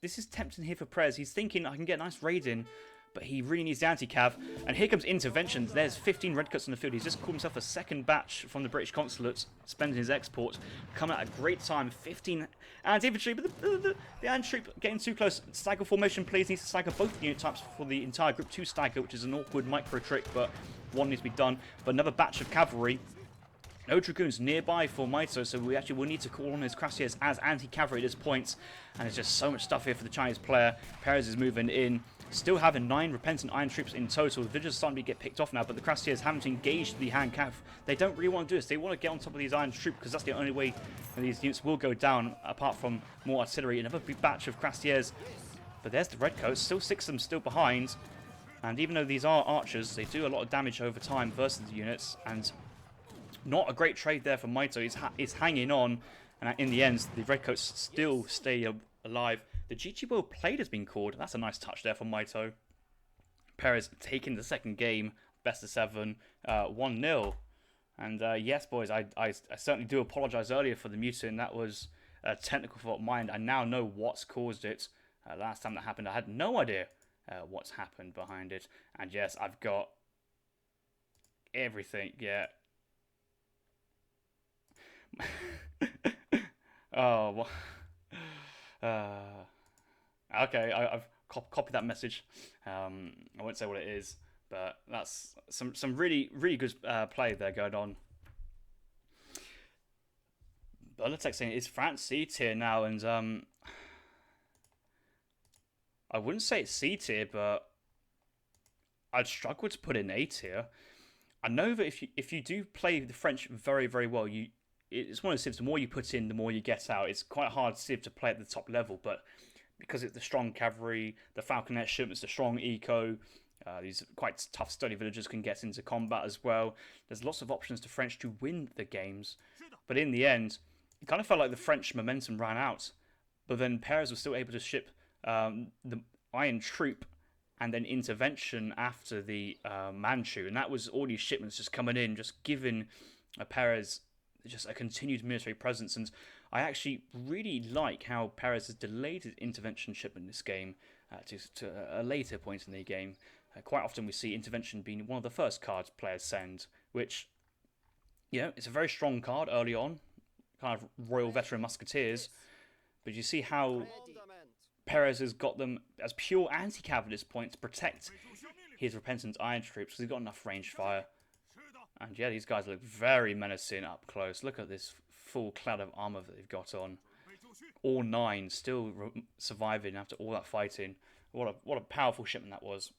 this is tempting here for Perez. He's thinking, I can get a nice raid in, but he really needs the anti-cav. And here comes interventions. There's 15 red cuts on the field. He's just called himself a second batch from the British consulate, spending his export. Coming at a great time. 15 anti-infantry, but the anti-troop getting too close. Stagger formation, please. Needs to stagger both unit types for the entire group. 2 stagger, which is an awkward micro trick, but one needs to be done. But another batch of cavalry. No Dragoons nearby for Mitoe, so we actually will need to call on his Cuirassiers as anti-cavalry at this point. And there's just so much stuff here for the Chinese player. Perez is moving in. Still having 9 repentant iron troops in total. The villagers are starting to get picked off now, but the Cuirassiers haven't engaged the hand cav. They don't really want to do this. They want to get on top of these iron troops because that's the only way these units will go down, apart from more artillery. Another big batch of Cuirassiers. But there's the redcoats. Still 6 of them still behind. And even though these are archers, they do a lot of damage over time versus the units. And not a great trade there for Mitoe. He's hanging on. And in the end, the redcoats still stay alive. The GG well played has been called. That's a nice touch there for Mitoe. Perez taking the second game, best of 7, 1-0. And yes, boys, I certainly do apologise earlier for the muting. That was a technical fault of mine. I now know what's caused it. Last time that happened, I had no idea what's happened behind it. And yes, I've got everything, yeah. Oh, okay, I've copied that message. I won't say what it is, but that's some really good play there going on. Bolotek saying it's France C tier now, and I wouldn't say it's C tier, but I'd struggle to put in A tier. I know that if you do play the French very well, it's one of the civs. The more you put in, the more you get out. It's quite a hard civ to play at the top level, but because it's the strong cavalry, the falconet shipments, the strong eco, these quite tough sturdy villagers can get into combat as well. There's lots of options to French to win the games, but in the end, it kind of felt like the French momentum ran out. But then Perez was still able to ship the Iron Troop and then intervention after the Manchu, and that was all these shipments just coming in, just giving Perez just a continued military presence. And I actually really like how Perez has delayed his intervention shipment in this game to a later point in the game. Quite often we see intervention being one of the first cards players send, which, you know, it's a very strong card early on, kind of Royal Veteran Musketeers, but you see how Perez has got them as pure anti-cav at this point to protect his repentant iron troops because he's got enough range fire. And yeah, these guys look very menacing up close. Look at this full cloud of armor that they've got on. All 9 still surviving after all that fighting. What a powerful shipment that was.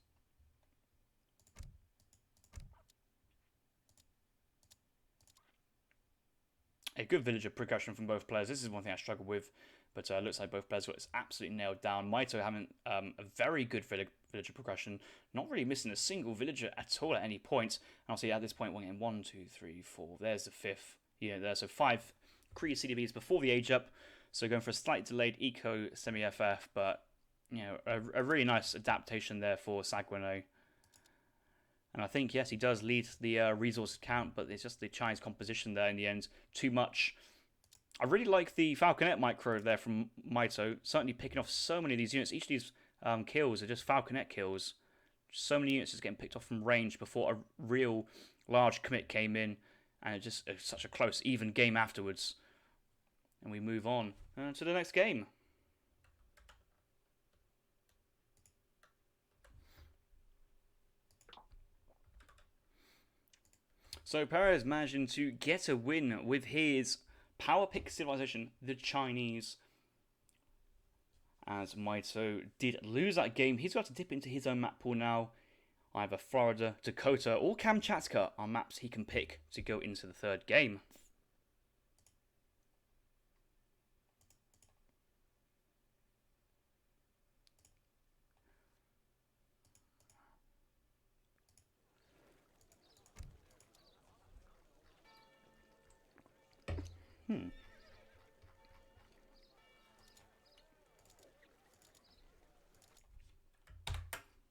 A good villager progression from both players. This is one thing I struggle with, but it looks like both players got this absolutely nailed down. Mitoe having a very good villager progression, not really missing a single villager at all at any point. And obviously at this point we're getting 1, 2, 3, 4. There's the 5th. Yeah, there. So 5 Kree CDBs before the age up. So going for a slight delayed eco semi-FF, but you know, a really nice adaptation there for Saguenay. And I think, yes, he does lead the resource count, but it's just the Chinese composition there in the end. Too much. I really like the Falconet micro there from Mitoe. Certainly picking off so many of these units. Each of these kills are just Falconet kills. So many units just getting picked off from range before a real large commit came in. And it's such a close, even game afterwards. And we move on to the next game. So Perez managing to get a win with his power pick civilization, the Chinese. As Mitoe did lose that game, he's got to dip into his own map pool now. Either Florida, Dakota, or Kamchatka are maps he can pick to go into the third game.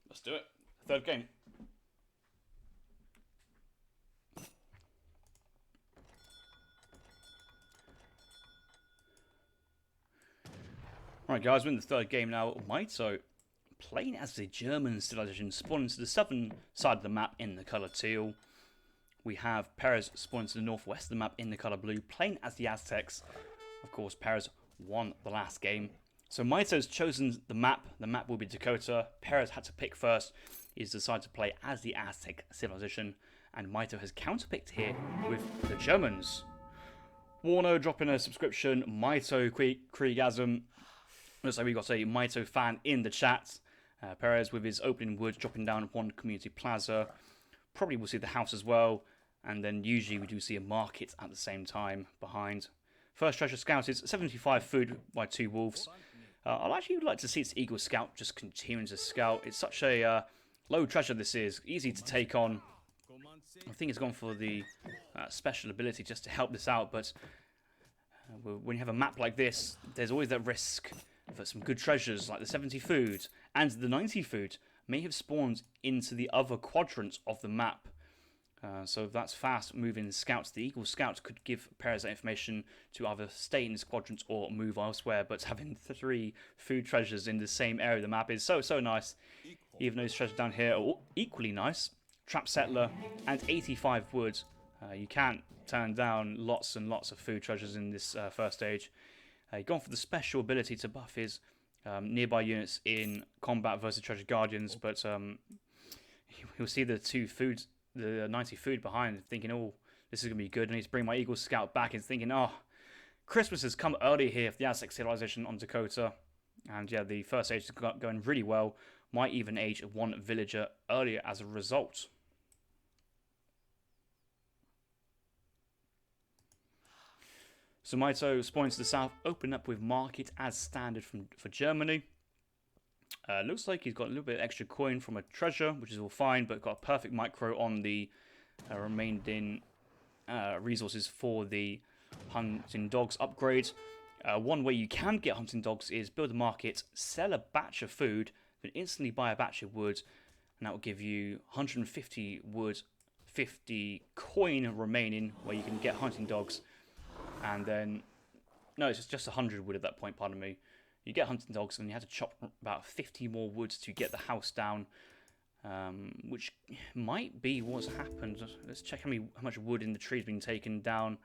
Let's do it. Third game. Right, guys, we're in the third game now. Mitoe, playing as the German civilization, spawning to the southern side of the map in the colour teal. We have Perez spawning to the northwest of the map in the colour blue, playing as the Aztecs. Of course, Perez won the last game. So Mitoe's chosen the map. The map will be Dakota. Perez had to pick first. He's decided to play as the Aztec civilization. And Mitoe has counterpicked here with the Germans. Warno dropping a subscription. Mitoe Kriegasm. Looks like we got a Mitoe fan in the chat. Perez with his opening woods dropping down one community plaza. Probably we'll see the house as well. And then usually we do see a market at the same time behind. First treasure scouted, 75 food by 2 wolves. I'd actually like to see its Eagle Scout just continuing to scout. It's such a low treasure this is, easy to take on. I think it's gone for the special ability just to help this out, but when you have a map like this, there's always that risk that some good treasures like the 70 food and the 90 food may have spawned into the other quadrants of the map. So if that's fast moving scouts, the Eagle Scout could give Perez that information to either stay in his quadrants or move elsewhere. But having 3 food treasures in the same area of the map is so nice. Even those treasures down here are equally nice. Trap Settler and 85 wood. You can't turn down lots and lots of food treasures in this first stage. You've gone for the special ability to buff his nearby units in combat versus treasure guardians, but you'll see the 2 foods. The 90 food behind, thinking, oh, this is going to be good. And he's bringing my Eagle Scout back and thinking, oh, Christmas has come early here for the Aztec civilization on Dakota. And yeah, the first age is going really well. Might even age 1 villager earlier as a result. So Mitoe spawning to the south, open up with market as standard for Germany. Looks like he's got a little bit of extra coin from a treasure, which is all fine, but got a perfect micro on the remaining resources for the hunting dogs upgrade. One way you can get hunting dogs is build a market, sell a batch of food, then instantly buy a batch of wood, and that will give you 150 wood, 50 coin remaining, where you can get hunting dogs, and then no, it's just 100 wood at that point. Pardon me. You get hunting dogs, and you have to chop about 50 more wood to get the house down, which might be what's happened. Let's check how much wood in the tree has been taken down.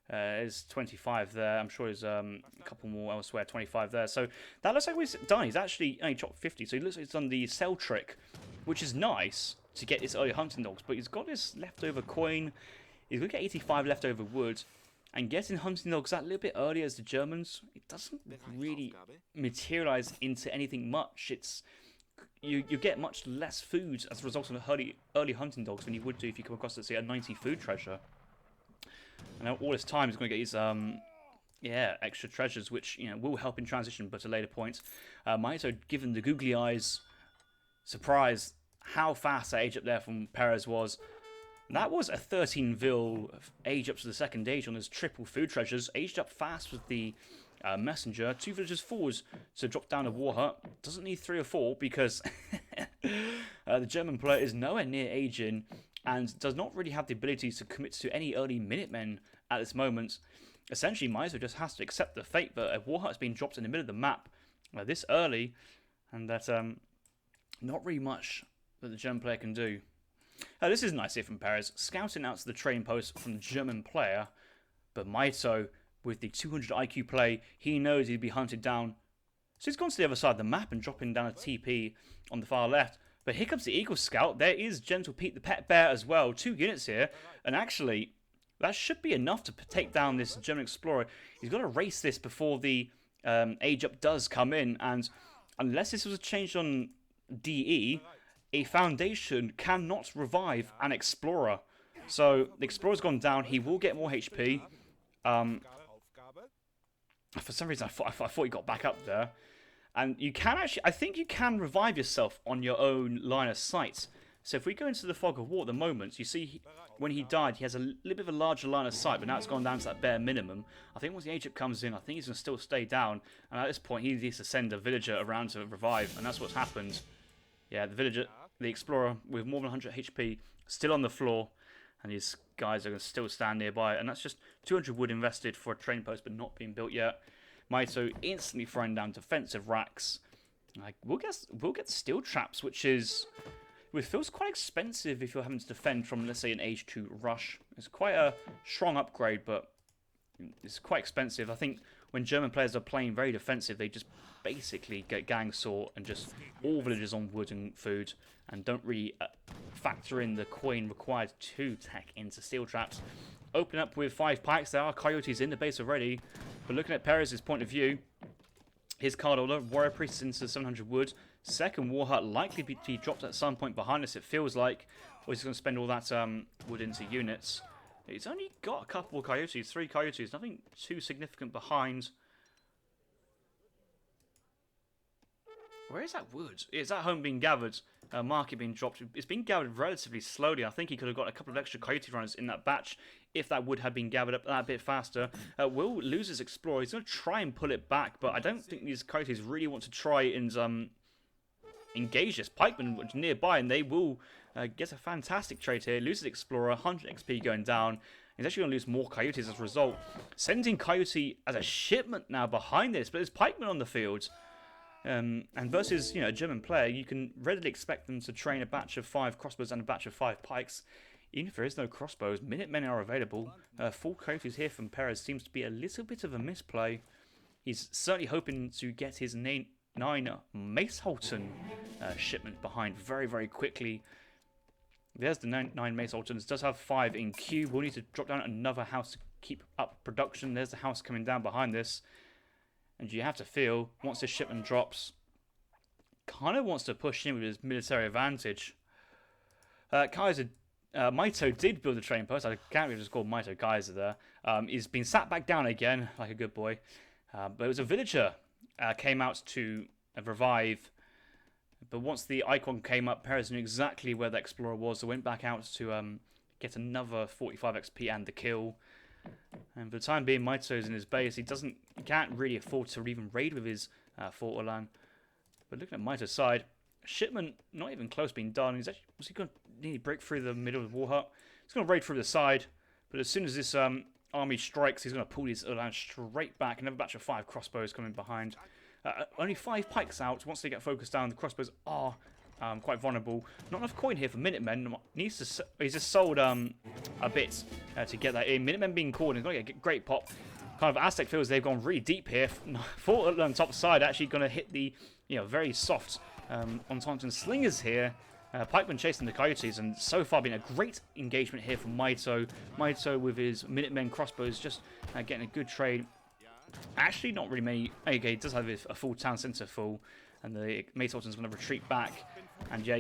There's 25 there. I'm sure there's a couple more elsewhere, 25 there. So that looks like he's done. He's actually only chopped 50, so he looks like he's done the sell trick, which is nice to get his early hunting dogs, but he's got his leftover coin. He's going to get 85 leftover wood. And getting hunting dogs that little bit earlier as the Germans, it doesn't really materialize into anything much. It's you get much less food as a result of early hunting dogs than you would do if you come across, let's say, a 90 food treasure. And all this time he's going to get his extra treasures, which will help in transition, but at a later point. Mitoe, given the googly eyes, surprised how fast that age up there from Perez was. That was a 13 vil age up to the second age on his triple food treasures. Aged up fast with the messenger. 2 villagers forwards to drop down a war hut. Doesn't need 3 or 4 because the German player is nowhere near aging and does not really have the ability to commit to any early Minutemen at this moment. Essentially, Mitoe just has to accept the fate that a war hut has been dropped in the middle of the map this early, and that not really much that the German player can do. This is nice here from Perez, scouting out to the train post from the German player, but Mitoe, with the 200 IQ play, he knows he'd be hunted down. So he's gone to the other side of the map and dropping down a TP on the far left. But here comes the Eagle Scout. There is Gentle Pete the Pet Bear as well. 2 units here, and actually, that should be enough to take down this German explorer. He's got to race this before the age up does come in, and unless this was changed on DE, a foundation cannot revive an explorer. So the explorer's gone down. He will get more HP. For some reason, I thought he got back up there. And you can actually, I think you can revive yourself on your own line of sight. So if we go into the fog of war at the moment, you see when he died, he has a little bit of a larger line of sight, but now it's gone down to that bare minimum. I think once the age up comes in, I think he's going to still stay down. And at this point, he needs to send a villager around to revive, and that's what's happened. Yeah, the villager, the explorer with more than 100 HP, still on the floor, and these guys are going to still stand nearby. And that's just 200 wood invested for a train post, but not being built yet. Mitoe instantly throwing down defensive racks. Like, we'll get steel traps, which feels quite expensive if you're having to defend from, let's say, an Age 2 rush. It's quite a strong upgrade, but it's quite expensive. I think when German players are playing very defensive, they just basically get gang sort and just all villagers on wood and food, and don't really factor in the coin required to tech into steel traps. Open up with 5 pikes. There are coyotes in the base already, but looking at Perez's point of view, his card order, Warrior Priest into 700 wood. Second War Hut likely to be dropped at some point behind us, it feels like. Or he's going to spend all that wood into units. He's only got a couple of coyotes, 3 coyotes, nothing too significant behind. Where is that wood? Is that home being gathered? Market being dropped. It's been gathered relatively slowly. I think he could have got a couple of extra coyote runners in that batch if that wood had been gathered up that bit faster. Will lose his explorer. He's going to try and pull it back, but I don't think these coyotes really want to try and engage this pikeman nearby, and they will get a fantastic trade here. Loses explorer, 100 XP going down. He's actually going to lose more coyotes as a result. Sending coyote as a shipment now behind this, but there's pikemen on the field. And versus, a German player, you can readily expect them to train a batch of 5 crossbows and a batch of 5 pikes. Even if there is no crossbows, Minutemen are available. 4 coyotes here from Perez seems to be a little bit of a misplay. He's certainly hoping to get his 9 Mace Holton shipment behind very, very quickly. There's the 9 Mace Holtons. Does have 5 in queue. We'll need to drop down another house to keep up production. There's the house coming down behind this. And you have to feel, once this shipment drops, kind of wants to push in with his military advantage. Mitoe did build a trading post. I can't believe it's called Mitoe Kaiser there. He's been sat back down again, like a good boy. But it was a villager came out to revive. But once the icon came up, Perez knew exactly where the explorer was. So went back out to get another 45 XP and the kill. And for the time being, Mitoe's in his base. He can't really afford to even raid with his Fort Orlan. But looking at Mitoe's side, shipment not even close being done. Was he going to nearly break through the middle of the war hut? He's going to raid through the side. But as soon as this army strikes, he's going to pull his Orlan straight back. Another batch of 5 crossbows coming behind. Only 5 pikes out. Once they get focused down, the crossbows are quite vulnerable. Not enough coin here for Minutemen. He's just sold a bit to get that in. Minutemen being called, he's going to get a great pop. Kind of Aztec feels they've gone really deep here. Fort on top side actually going to hit the very soft Entente slingers here. Pikeman chasing the coyotes, and so far been a great engagement here from Mitoe. Mitoe with his Minutemen crossbows just getting a good trade. Actually, not really many. Okay, he does have a full town centre full, and the Mace Holton's going to retreat back. And yeah,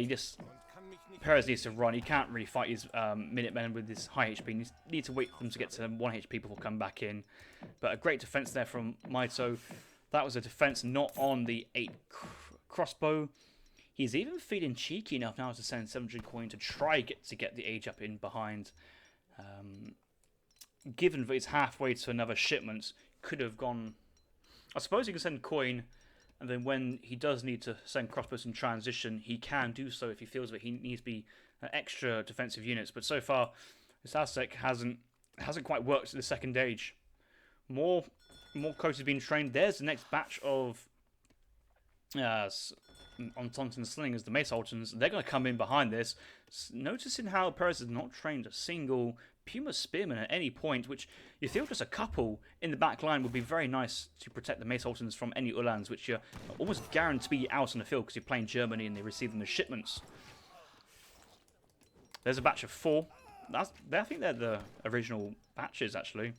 Perez needs to run. He can't really fight his Minutemen with his high HP. He needs to wait for them to get to 1 HP before coming back in. But a great defense there from Mitoe. That was a defense not on the 8 crossbow. He's even feeling cheeky enough now to send 700 coin to try to get the age up in behind. Given that he's halfway to another shipment, could have gone. I suppose he can send coin, and then when he does need to send crossbows in transition, he can do so if he feels that he needs to be extra defensive units. But so far, this Aztec hasn't quite worked at the second age. More coaches being trained. There's the next batch of Entente slingers, the Mace Holtons. They're going to come in behind this. Noticing how Perez has not trained a single Puma Spearman at any point, which you feel just a couple in the back line would be very nice to protect the Mace Holtons from any Uhlans, which you're almost guaranteed to be out on the field because you're playing Germany and they receive them as shipments. There's a batch of 4. I think they're the original batches, actually.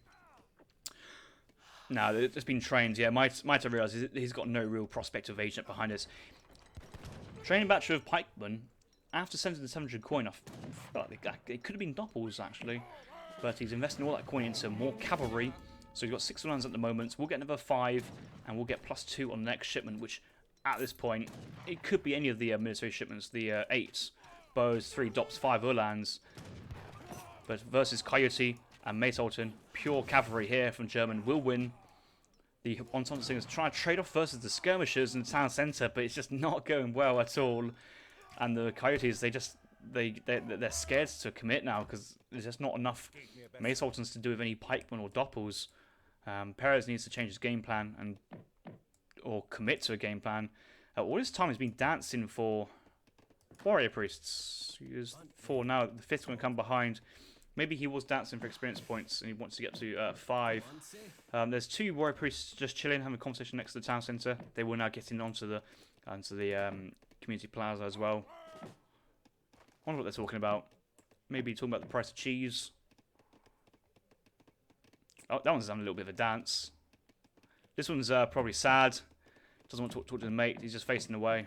No, it's been trained. Yeah, Mitoe realises he's got no real prospect of agent behind us. Training batch of pikemen. After sending the 700 coin, I feel like it could have been doppels, actually. But he's investing all that coin into more cavalry. So he's got 6 Uhlans at the moment. We'll get another 5, and we'll get +2 on the next shipment, which, at this point, it could be any of the military shipments. The 8 bows, 3 dops, 5 Uhlans. But versus Coyote and Mace Holton, pure cavalry here from German will win. The Entente Singers try to trade off versus the skirmishers in the town centre, but it's just not going well at all. And the Coyotes, they're scared to commit now because there's just not enough Mace Holtons to do with any pikemen or doppels. Perez needs to change his game plan or commit to a game plan. All this time he's been dancing for warrior priests. He is 4 now. The 5th one come behind. Maybe he was dancing for experience points and he wants to get to 5. There's 2 warrior priests just chilling, having a conversation next to the town centre. They will now get in onto the community plaza as well. I wonder what they're talking about. Maybe talking about the price of cheese. Oh, that one's having a little bit of a dance. This one's probably sad. Doesn't want to talk to the mate. He's just facing away.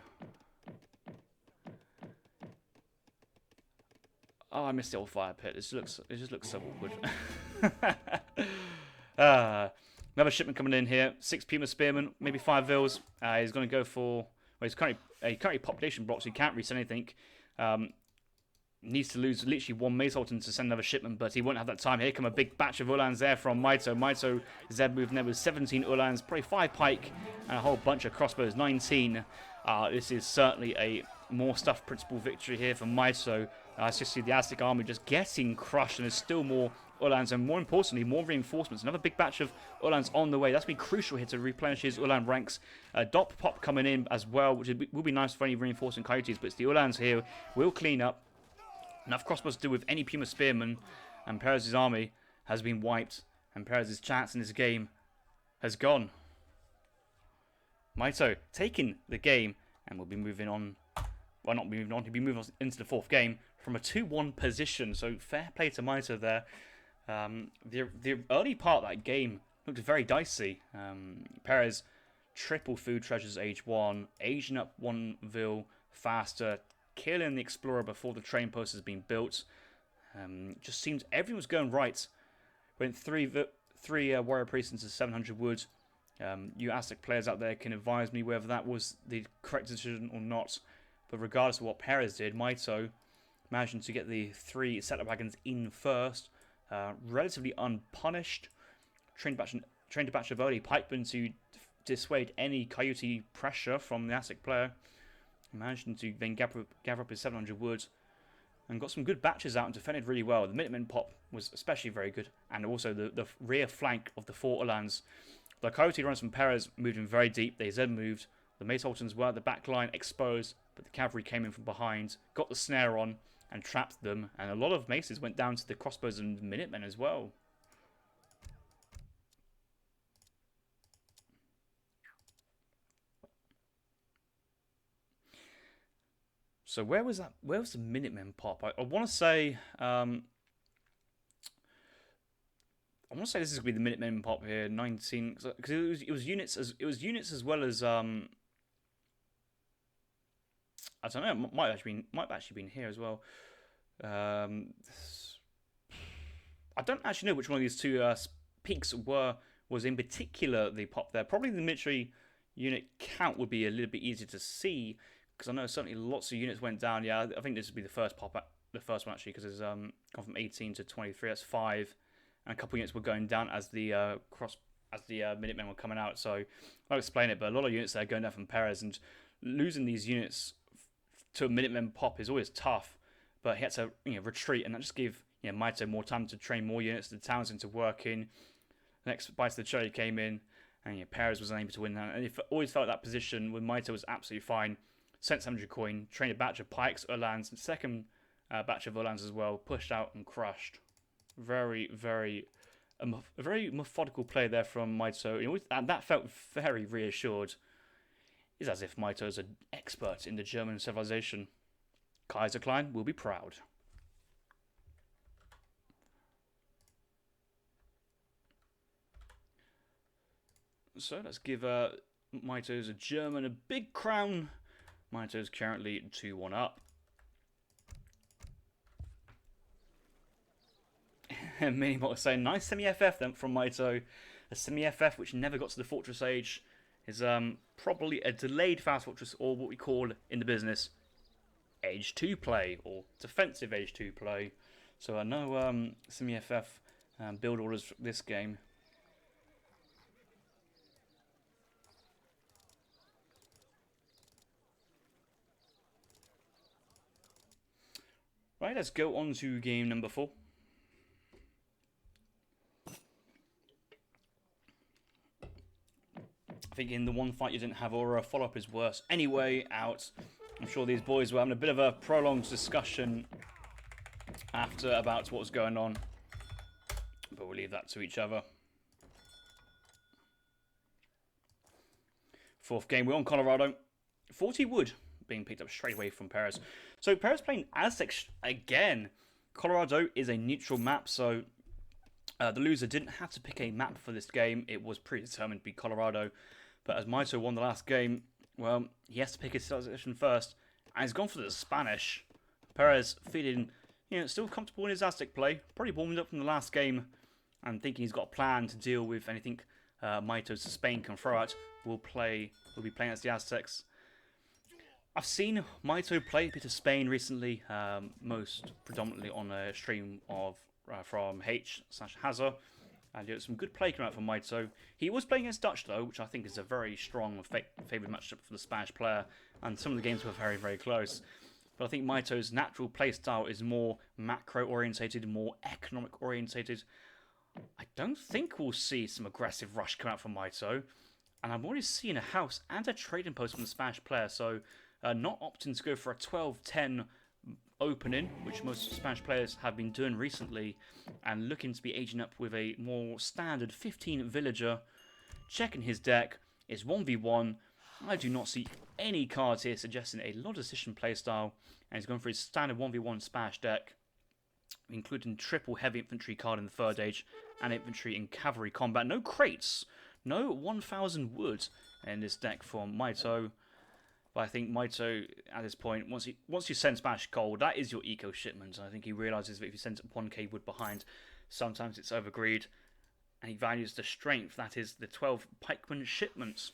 Oh, I missed the old fire pit. It just looks so awkward. Another shipment coming in here. 6 Puma Spearmen, maybe 5 Vils. He's going to go for... Well, he's currently population blocked, so he can't resend anything. Needs to lose literally 1 Maceholton to send another shipment, but he won't have that time. Here come a big batch of Ulans there from Mitoe. Mitoe Zeb moving there with 17 Ulans, probably 5 Pike, and a whole bunch of crossbows, 19. This is certainly a more stuff principle victory here for Mitoe. It's just see the Aztec army just getting crushed, and there's still more Ulans, and more importantly, more reinforcements. Another big batch of Ulans on the way. That's been crucial here to replenish his Ulan ranks. Dop Pop coming in as well, which will be nice for any reinforcing coyotes, but it's the Ulans here will clean up. Enough crossbows to do with any Puma Spearman, and Perez's army has been wiped, and Perez's chance in this game has gone. Mitoe taking the game, and will be moving on. Well, not moving on, he'll be moving on into the 4th game from a 2-1 position, so fair play to Mitoe there. The early part of that game looked very dicey. Perez triple food treasures age 1, aging up 1 Vil faster, killing the Explorer before the train post has been built. Just seems everything was going right. Went 3 Warrior Priests into 700 wood. You Aztec players out there can advise me whether that was the correct decision or not. But regardless of what Perez did, Mitoe managed to get the 3 settler wagons in first. Relatively unpunished. Trained a batch of early pikemen to dissuade any coyote pressure from the Aztec player. Managed to then gather up his 700 wood and got some good batches out and defended really well. The Minutemen pop was especially very good, and also the rear flank of the 4 Ulans. The coyote runs from Perez moved in very deep. They then moved. The Maceholtons were at the back line exposed, but the cavalry came in from behind, got the snare on, and trapped them. And a lot of maces went down to the crossbows and Minutemen as well. So where was that? Where was the Minutemen pop? I want to say, this is gonna be the Minutemen pop here, 19, because it was units as well as I don't know. It might have actually been here as well. I don't actually know which one of these 2 peaks was in particular the pop there. Probably the military unit count would be a little bit easier to see, because I know certainly lots of units went down. Yeah, I think this would be the first pop, the first one actually, because it's gone from 18 to 23. That's 5, and a couple of units were going down as the Minutemen were coming out. So I'll explain it, but a lot of units there going down from Perez, and losing these units to a Minutemen pop is always tough. But he had to retreat, and that just gave Mitoe more time to train more units, the towns into working. The next bite of the cherry came in, and Perez was unable to win that. And he always felt that position when Mitoe was absolutely fine. Sent 700 coin, trained a batch of pikes, Ulans, and second batch of Ulans as well, pushed out and crushed. Very, very, a very methodical play there from Mitoe. And that felt very reassured. It's as if Mitoe is an expert in the German civilization. Kaiser Klein will be proud. So let's give Mitoe's a German a big crown. Mitoe's currently 2-1 up. Minimot is saying, nice semi-FF then from Mitoe. A semi-FF which never got to the Fortress Age is probably a delayed Fast Fortress, or what we call in the business Age 2 play, or defensive Age 2 play. So no semi-FF build orders for this game. Right, let's go on to game number 4. I think in the one fight you didn't have Aura, follow-up is worse. Anyway, out. I'm sure these boys were having a bit of a prolonged discussion after about what was going on. But we'll leave that to each other. Fourth game, we're on Colorado. 40 wood being picked up straight away from Perez. So Perez playing Aztecs again. Colorado is a neutral map, so the loser didn't have to pick a map for this game. It was predetermined to be Colorado. But as Mitoe won the last game, well, he has to pick his civilization first. And he's gone for the Spanish. Perez feeling, still comfortable in his Aztec play. Probably warmed up from the last game. And thinking he's got a plan to deal with anything Mitoe to Spain can throw at. Will be playing as the Aztecs. I've seen Mitoe play a bit of Spain recently, most predominantly on a stream of from H/Hazard, and some good play came out from Mitoe. He was playing against Dutch though, which I think is a very strong favoured matchup for the Spanish player, and some of the games were very, very close. But I think Mitoe's natural play style is more macro orientated, more economic orientated. I don't think we'll see some aggressive rush come out from Mitoe. And I'm already seeing a house and a trading post from the Spanish player, so not opting to go for a 12-10 opening, which most Spanish players have been doing recently, and looking to be aging up with a more standard 15 villager. Checking his deck is 1v1. I do not see any cards here suggesting a lot of decision playstyle, and he's going for his standard 1v1 Spanish deck, including triple heavy infantry card in the third age, and infantry in cavalry combat. No crates! No 1,000 wood in this deck for Mitoe. But I think Mitoe, at this point, once you send Spanish Gold, that is your eco shipment. I think he realises that if you send 1k wood behind, sometimes it's overgreed. And he values the strength, that is the 12 pikeman shipments.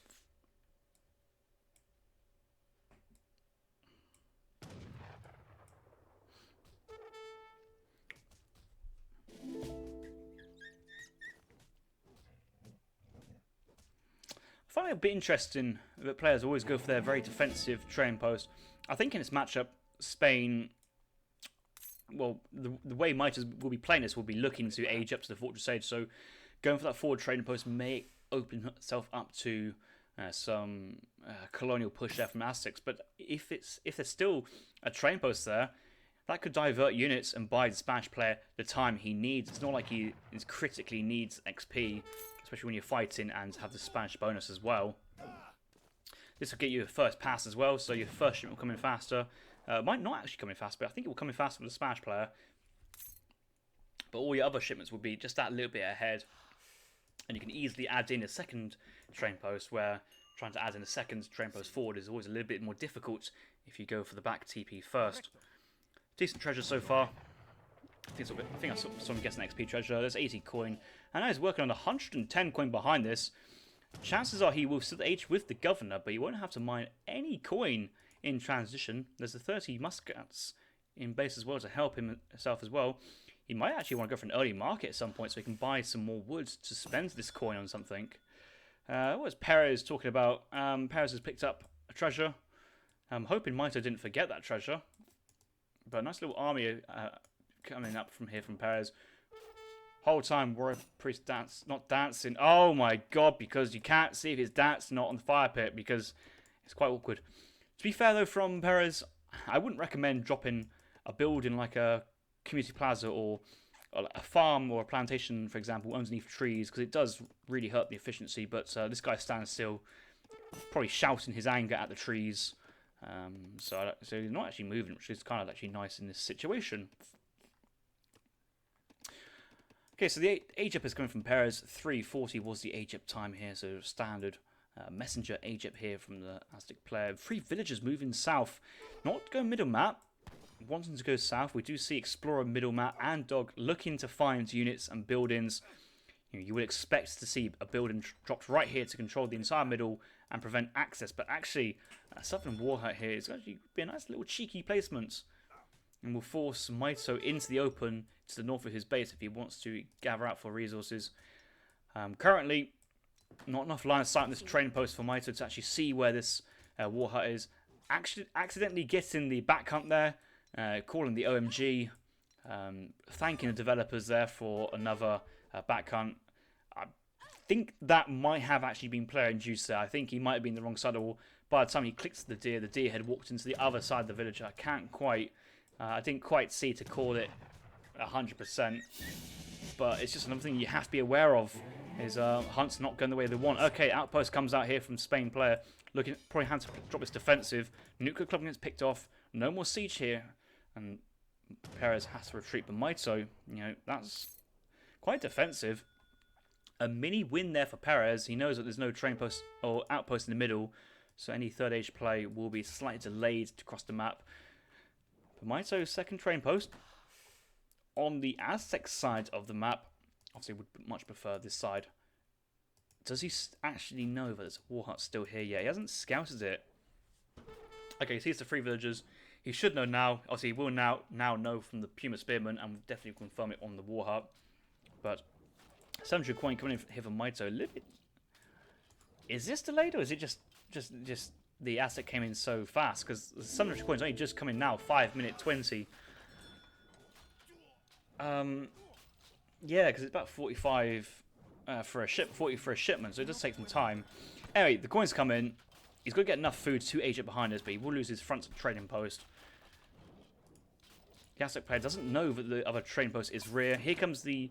I find it a bit interesting that players always go for their very defensive trading post. I think in this matchup, Spain, well, the way Mitoe will be playing this will be looking to age up to the Fortress Age, so going for that forward trading post may open itself up to some colonial push there from Aztecs. But if there's still a trading post there, that could divert units and buy the Spanish player the time he needs. It's not like he critically needs XP, especially when you're fighting and have the Spanish bonus as well. This will get you a first pass as well, so your first shipment will come in faster. Might not actually come in fast, but I think it will come in faster for the Spanish player. But all your other shipments will be just that little bit ahead. And you can easily add in a second train post, where trying to add in a second train post forward is always a little bit more difficult if you go for the back TP first. Decent treasure so far. I think I saw him getting an XP treasure. There's 80 coin. And now he's working on 110 coin behind this. Chances are he will still age with the governor, but he won't have to mine any coin in transition. There's the 30 muskets in base as well to help himself as well. He might actually want to go for an early market at some point so he can buy some more wood to spend this coin on something. What was Perez talking about? Perez has picked up a treasure. I'm hoping Mitoe didn't forget that treasure. But a nice little army coming up from here from Perez. Whole time Warrior Priest not dancing. Oh my god, because you can't see if he's dancing or not on the fire pit, because it's quite awkward. To be fair though, from Perez, I wouldn't recommend dropping a building like a community plaza or a farm or a plantation, for example, underneath trees, because it does really hurt the efficiency. But this guy stands still, probably shouting his anger at the trees. So he's not actually moving, which is kind of actually nice in this situation. Okay, so the age up is coming from Perez. 340 was the age up time here, so standard messenger age up here from the Aztec player. 3 villagers moving south, not going middle map, wanting to go south. We do see Explorer middle map and Dog looking to find units and buildings. You would expect to see a building dropped right here to control the entire middle and prevent access, but actually Southern Warhut here is going to be a nice little cheeky placement, and will force Mitoe into the open to the north of his base if he wants to gather out for resources. Currently, not enough line of sight on this train post for Mitoe to actually see where this Warhut is. Actually, accidentally getting the back hunt there, calling the OMG, thanking the developers there for another back hunt. I think that might have actually been player induced there. I think he might have been the wrong side, or by the time he clicks the deer had walked into the other side of the village. I didn't quite see to call it 100%, but it's just another thing you have to be aware of. Is Hunt's not going the way they want. Okay, outpost comes out here from Spain player, looking probably had to drop his defensive. Nuclear club gets picked off. No more siege here, and Perez has to retreat. But Mitoe, that's quite defensive. A mini win there for Perez. He knows that there's no train post or outpost in the middle, so any third age play will be slightly delayed to cross the map. But Mitoe's second train post on the Aztec side of the map. Obviously, would much prefer this side. Does he actually know that there's a war hut still here? Yeah, he hasn't scouted it. Okay, he sees the 3 villagers. He should know now. Obviously, he will now know from the Puma Spearman, and will definitely confirm it on the war hut. But 700 coin coming in here for Mitoe. Is this delayed, or is it just the Aztec came in so fast? Because 700 coins only just come in now, 5 minute 20. Yeah, because it's about 45 for a 40 for a shipment, so it does take some time. Anyway, the coins come in. He's got to get enough food to age it behind us, but he will lose his front trading post. The Aztec player doesn't know that the other trading post is rear. Here comes the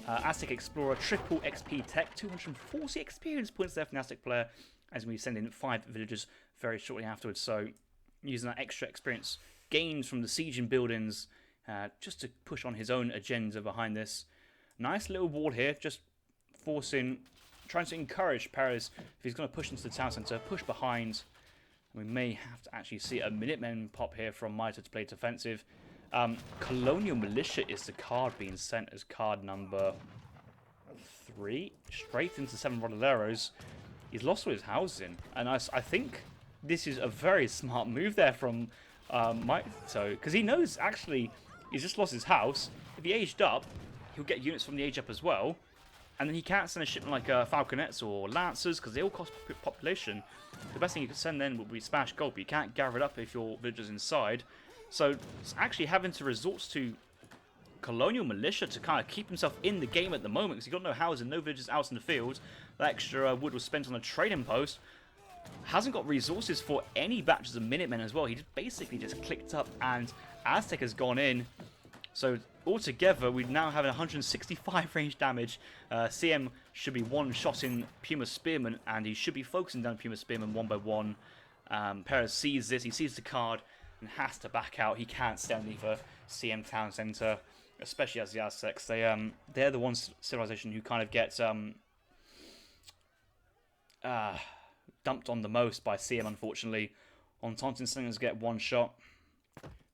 Aztec Explorer, triple XP tech, 240 experience points there from the Aztec player, as we send in 5 villagers very shortly afterwards. So, using that extra experience gained from the siege and buildings, just to push on his own agenda behind this. Nice little wall here, just trying to encourage Perez, if he's going to push into the town centre, push behind. We may have to actually see a Minutemen pop here from Mitoe to play defensive. Colonial Militia is the card being sent as card number 3, straight into 7 Rodoleros. He's lost all his housing, and I think this is a very smart move there from Mitoe, because he knows actually he's just lost his house. If he aged up, he'll get units from the age up as well, and then he can't send a shipment like Falconets or Lancers because they all cost population. The best thing you could send then would be Smash Gold, but you can't gather it up if your villagers inside. So it's actually having to resort to Colonial Militia to kind of keep himself in the game at the moment, because he's got no housing, no villagers out in the field. That extra wood was spent on a trading post. Hasn't got resources for any batches of Minutemen as well. He basically just clicked up, and Aztec has gone in. So altogether, we now have 165 range damage. CM should be one-shotting Puma Spearman, and he should be focusing down Puma Spearman one by one. Perez sees this, he sees the card, and has to back out. He can't stand either CM Town Center, especially as the Aztecs. They're the one civilization who kind of gets dumped on the most by CM, unfortunately. Taunting Slingers get 1 shot.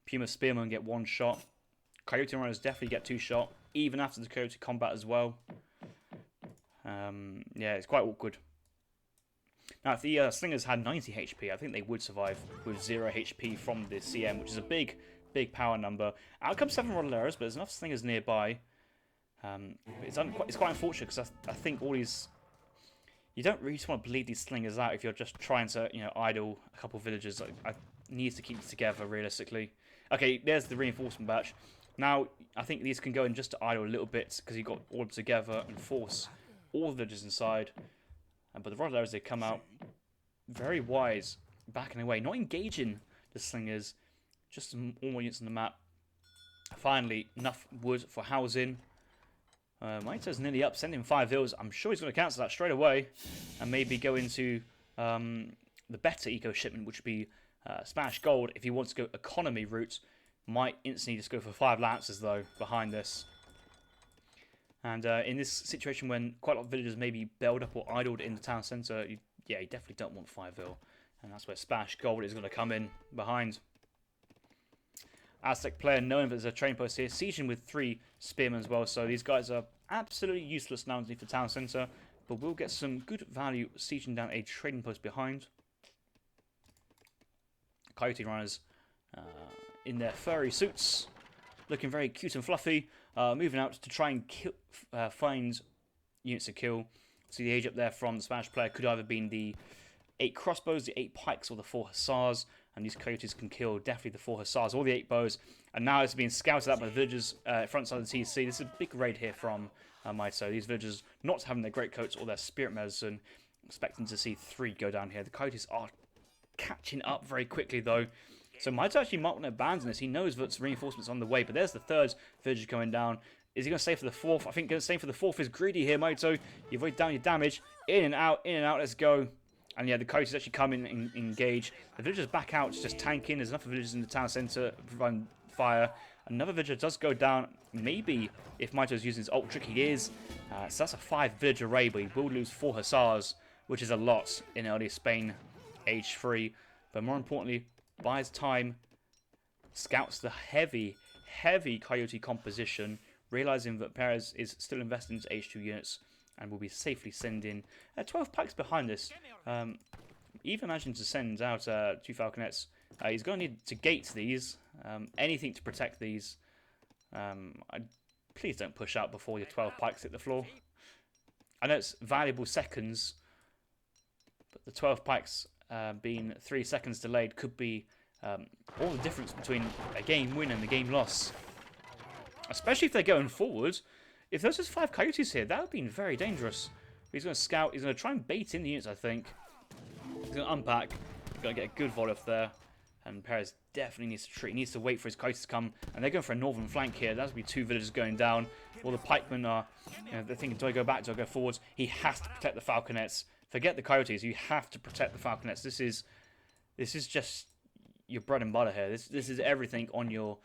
Puma Spearmen get 1 shot. Coyote Runners definitely get 2 shot, even after the Coyote combat as well. Yeah, it's quite awkward. Now, if the Slingers had 90 HP, I think they would survive with 0 HP from the CM, which is a big power number. Out comes 7 Rodoleros, but there's enough Slingers nearby. It's quite unfortunate, because I think all these... You don't really just want to bleed these Slingers out if you're just trying to, idle a couple of villagers. I need to keep it together, realistically. Okay, there's the reinforcement batch. Now, I think these can go in just to idle a little bit, because you've got all together and force all the villagers inside. But the Rodoleros, they come out very wise, backing away, not engaging the Slingers, just some all units on the map. Finally, enough wood for housing. Mitoe's nearly up, sending 5 vills. I'm sure he's going to cancel that straight away, and maybe go into the better eco shipment, which would be Smash Gold. If he wants to go economy route, might instantly just go for 5 Lancers though behind this. And in this situation, when quite a lot of villagers may be bailed up or idled in the town centre, you definitely don't want 5 vil, and that's where Smash Gold is going to come in behind. Aztec player knowing that there's a train post here, sieging with 3 spearmen as well, so these guys are absolutely useless now underneath the town centre, but we'll get some good value sieging down a trading post behind. Coyote Runners in their furry suits, looking very cute and fluffy, moving out to try and find units to kill. See the age up there from the Spanish player could either been the 8 crossbows, the 8 pikes, or the 4 hussars. And these coyotes can kill definitely the 4 hussars or the 8 bows. And now it's being scouted out by the villagers front side of the TC. This is a big raid here from Mitoe. These villagers not having their great coats or their spirit medicine. Expecting to see 3 go down here. The coyotes are catching up very quickly though. So Mitoe actually might want to abandon this. He knows that reinforcements on the way, but there's the 3rd villager coming down. Is he going to stay for the 4th? I think going to stay for the 4th is greedy here, Mitoe. You've already done your damage. In and out, let's go. And yeah, the coyotes actually come in and engage. The villagers back out, just tanking. There's enough villagers in the town centre providing fire. Another villager does go down. Maybe if Mitoe's using his ult trick, he is. So that's a 5 villager raid, but he will lose 4 hussars, which is a lot in early Spain, age 3. But more importantly, buys time, scouts the heavy coyote composition, realizing that Perez is still investing into H2 units and will be safely sending 12 packs behind this. Even managing to send out 2 falconets. He's going to need to gate these, anything to protect these. Please don't push out before your 12 pikes hit the floor. I know it's valuable seconds, but the 12 pikes being 3 seconds delayed could be all the difference between a game win and a game loss. Especially if they're going forward. If there's just 5 coyotes here, that would have been very dangerous. He's going to scout. He's going to try and bait in the units, I think. He's going to unpack. He's going to get a good volley off there. And Perez definitely needs to retreat. He needs to wait for his coyotes to come. And they're going for a northern flank here. That's going to be 2 villagers going down. All the pikemen are, they're thinking, do I go back? Do I go forwards? He has to protect the falconets. Forget the coyotes. You have to protect the falconets. This is just your bread and butter here. This is everything on your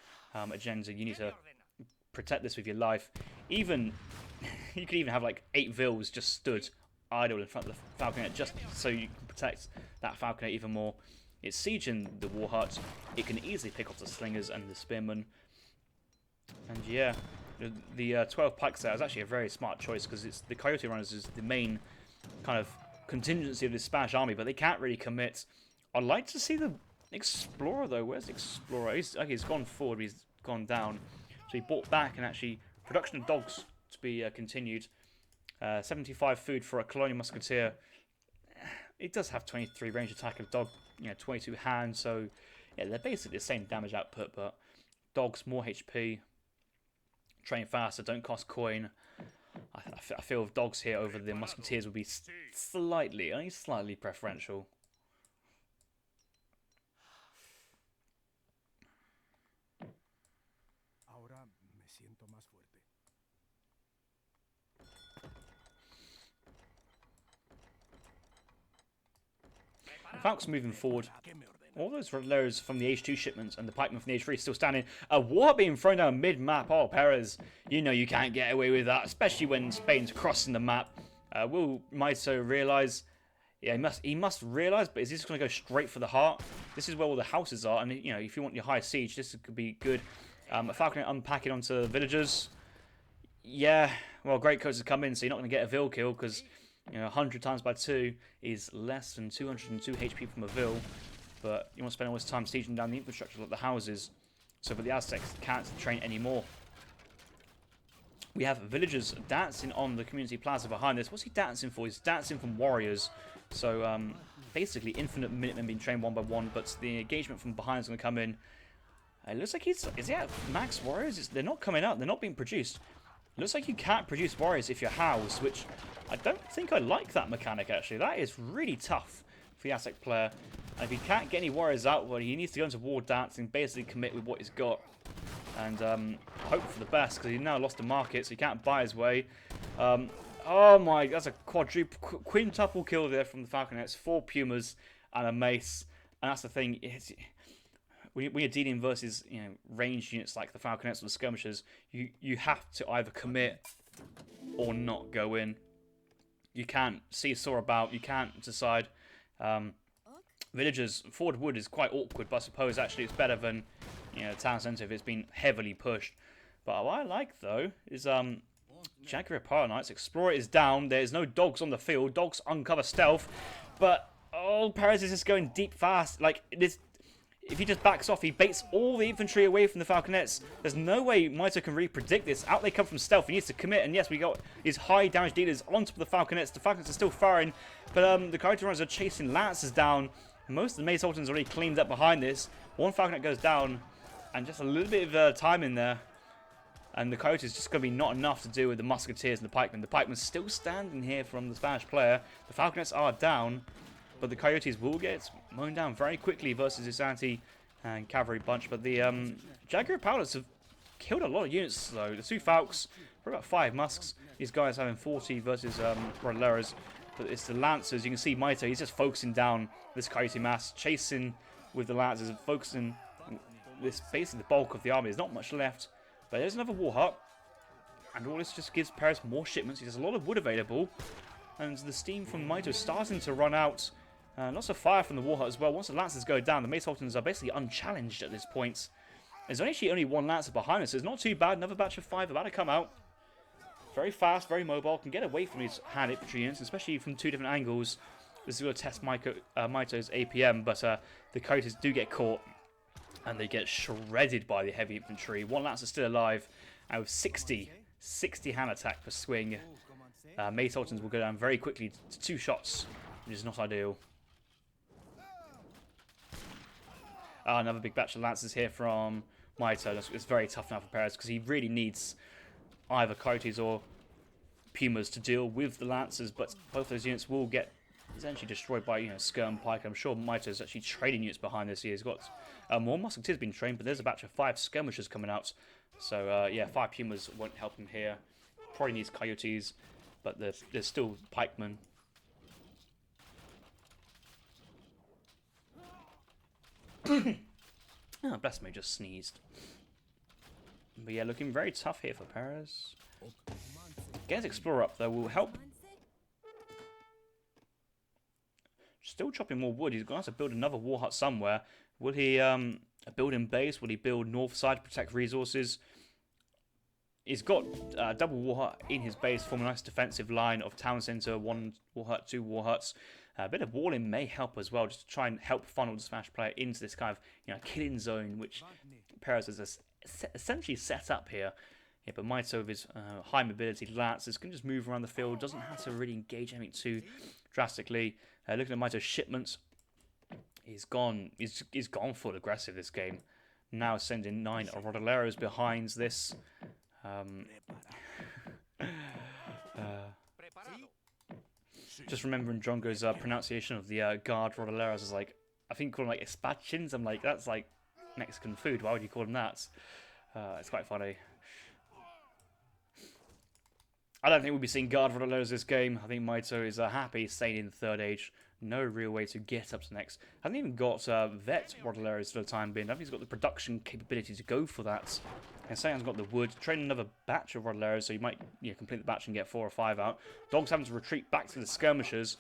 agenda. You need to protect this with your life. Even you could even have like 8 vills just stood idle in front of the falconet just so you can protect that falconet even more. It's sieging the war hut. It can easily pick off the slingers and the spearmen. And yeah, the 12 pikes there is actually a very smart choice because it's the coyote runners is the main kind of contingency of the Spanish army, but they can't really commit. I'd like to see the explorer though. Where's the explorer? He's gone forward, but he's gone down. So he brought back and actually production of dogs to be continued. 75 food for a colonial musketeer. It does have 23 range attack of dog, 22 hands. So yeah, they're basically the same damage output, but dogs more HP, train faster, don't cost coin. I feel dogs here over the musketeers would be only slightly preferential. Falcons moving forward. All those lows from the H2 shipments and the pikemen from the H3 still standing. A war being thrown down mid-map. Oh, Perez, you know you can't get away with that, especially when Spain's crossing the map. Will Mitoe realise? Yeah, he must realise, but is he just going to go straight for the heart? This is where all the houses are, and if you want your high siege, this could be good. A falcon unpacking onto the villagers. Yeah, well, great coats have come in, so you're not going to get a vill kill, because 100 times by 2 is less than 202 HP from a vill. But you want to spend all this time sieging down the infrastructure like the houses, so that the Aztecs can't train anymore. We have villagers dancing on the community plaza behind this. What's he dancing for? He's dancing from warriors. So basically infinite Minutemen being trained one by one, but the engagement from behind is going to come in. It looks like is he at max warriors? They're not coming out. They're not being produced. It looks like you can't produce warriors if you're housed, which I don't think I like that mechanic, actually. That is really tough for the Aztec player. And if he can't get any warriors out, well, he needs to go into war dance and basically commit with what he's got. And hope for the best, because he now lost the market, so he can't buy his way. Oh my, that's a quintuple kill there from the Falconets. 4 Pumas and a Mace. And that's the thing, when you're dealing versus ranged units like the Falconets or the Skirmishers, you have to either commit or not go in. You can't seesaw about, you can't decide. Villagers, forward wood is quite awkward, but I suppose actually it's better than town centre if it's been heavily pushed. But what I like though is Jaguar Power Knights. Explorer is down. There's no dogs on the field. Dogs uncover stealth, but Perez is just going deep fast. Like this, if he just backs off, he baits all the infantry away from the Falconets. There's no way Mitoe can really predict this. Out they come from stealth. He needs to commit, and yes, we got his high damage dealers onto the Falconets. The Falconets are still firing, but the Coyote Runners are chasing Lancers down. Most of the Mace Sultans already cleaned up behind this. One Falconet goes down, and just a little bit of time in there. And the Coyotes just going to be not enough to deal with the Musketeers and the Pikemen. The Pikemen's still standing here from the Spanish player. The Falconets are down, but the Coyotes will get mown down very quickly versus this anti and cavalry bunch. But the Jaguar Pilots have killed a lot of units, though. The two Falcons, for about 5 Musks. These guys having 40 versus Rodoleros. But it's the Lancers. You can see Mitoe, he's just focusing down this Coyote mass, chasing with the Lancers, and focusing this basically the bulk of the army. There's not much left. But there's another war hut, and all this just gives Perez more shipments. He has a lot of wood available, and the steam from Mitoe is starting to run out. Lots of fire from the war hut as well. Once the Lancers go down, the Mace Sultans are basically unchallenged at this point. There's actually only 1 Lancer behind us, so it's not too bad. Another batch of 5 about to come out. Very fast, very mobile, can get away from these hand infantry units, especially from 2 different angles. This is going to test Mitoe's APM, but the Coyotes do get caught. And they get shredded by the heavy infantry. 1 Lancer still alive. And with 60 hand attack per swing, Mace Sultans will go down very quickly to 2 shots, which is not ideal. Another big batch of Lancers here from Mitoe. It's very tough now for Perez because he really needs either Coyotes or Pumas to deal with the Lancers. But both those units will get essentially destroyed by, Skirm Pike. I'm sure Mitoe's actually trading units behind this. He's got more Musketeers being trained, but there's a batch of 5 skirmishers coming out. So, yeah, 5 Pumas won't help him here. Probably needs Coyotes, but there's still Pikemen. Oh, bless me, just sneezed. But yeah, looking very tough here for Perez. Get his Explorer up, though, will help. Still chopping more wood. He's going to have to build another war hut somewhere. Will he build in base? Will he build north side to protect resources? He's got a double war hut in his base, form a nice defensive line of town centre, 1 war hut, 2 war huts. A bit of walling may help as well, just to try and help funnel the Smash player into this kind of killing zone, which Perez has essentially set up here. Yeah, but Mitoe with his high mobility Lancers can just move around the field, doesn't have to really engage anything too drastically. Looking at Mitoe's shipments, he's gone full aggressive this game. Now sending 9 Rodoleros behind this. Just remembering Drongo's pronunciation of the guard Rodoleros is like, I think call them like espadachins. I'm like, that's like Mexican food. Why would you call them that? It's quite funny. I don't think we'll be seeing guard Rodoleros this game. I think Mitoe is happy staying in the 3rd age. No real way to get up to next. Hasn't even got vet Rodoleros for the time being. I think he's got the production capability to go for that. And Sayan's got the wood. Train another batch of Rodoleros, so you might complete the batch and get 4 or 5 out. Dog's having to retreat back to the skirmishers.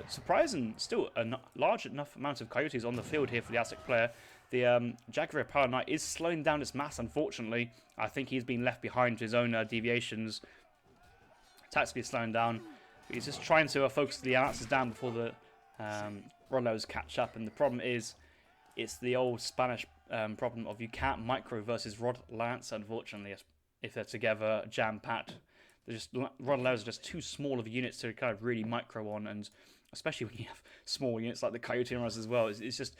Surprising, still a large enough amount of Coyotes on the field here for the Aztec player. The Jaguar Power Knight is slowing down its mass, unfortunately. I think he's been left behind to his own deviations. Tactically slowing down. He's just trying to focus the Lancers down before the Rodoleros catch up. And the problem is, it's the old Spanish problem of you can't micro versus Rod Lance, unfortunately. If they're together, jam-packed. Rodoleros are just too small of units to kind of really micro on. And especially when you have small units like the Coyote Runners as well. It's just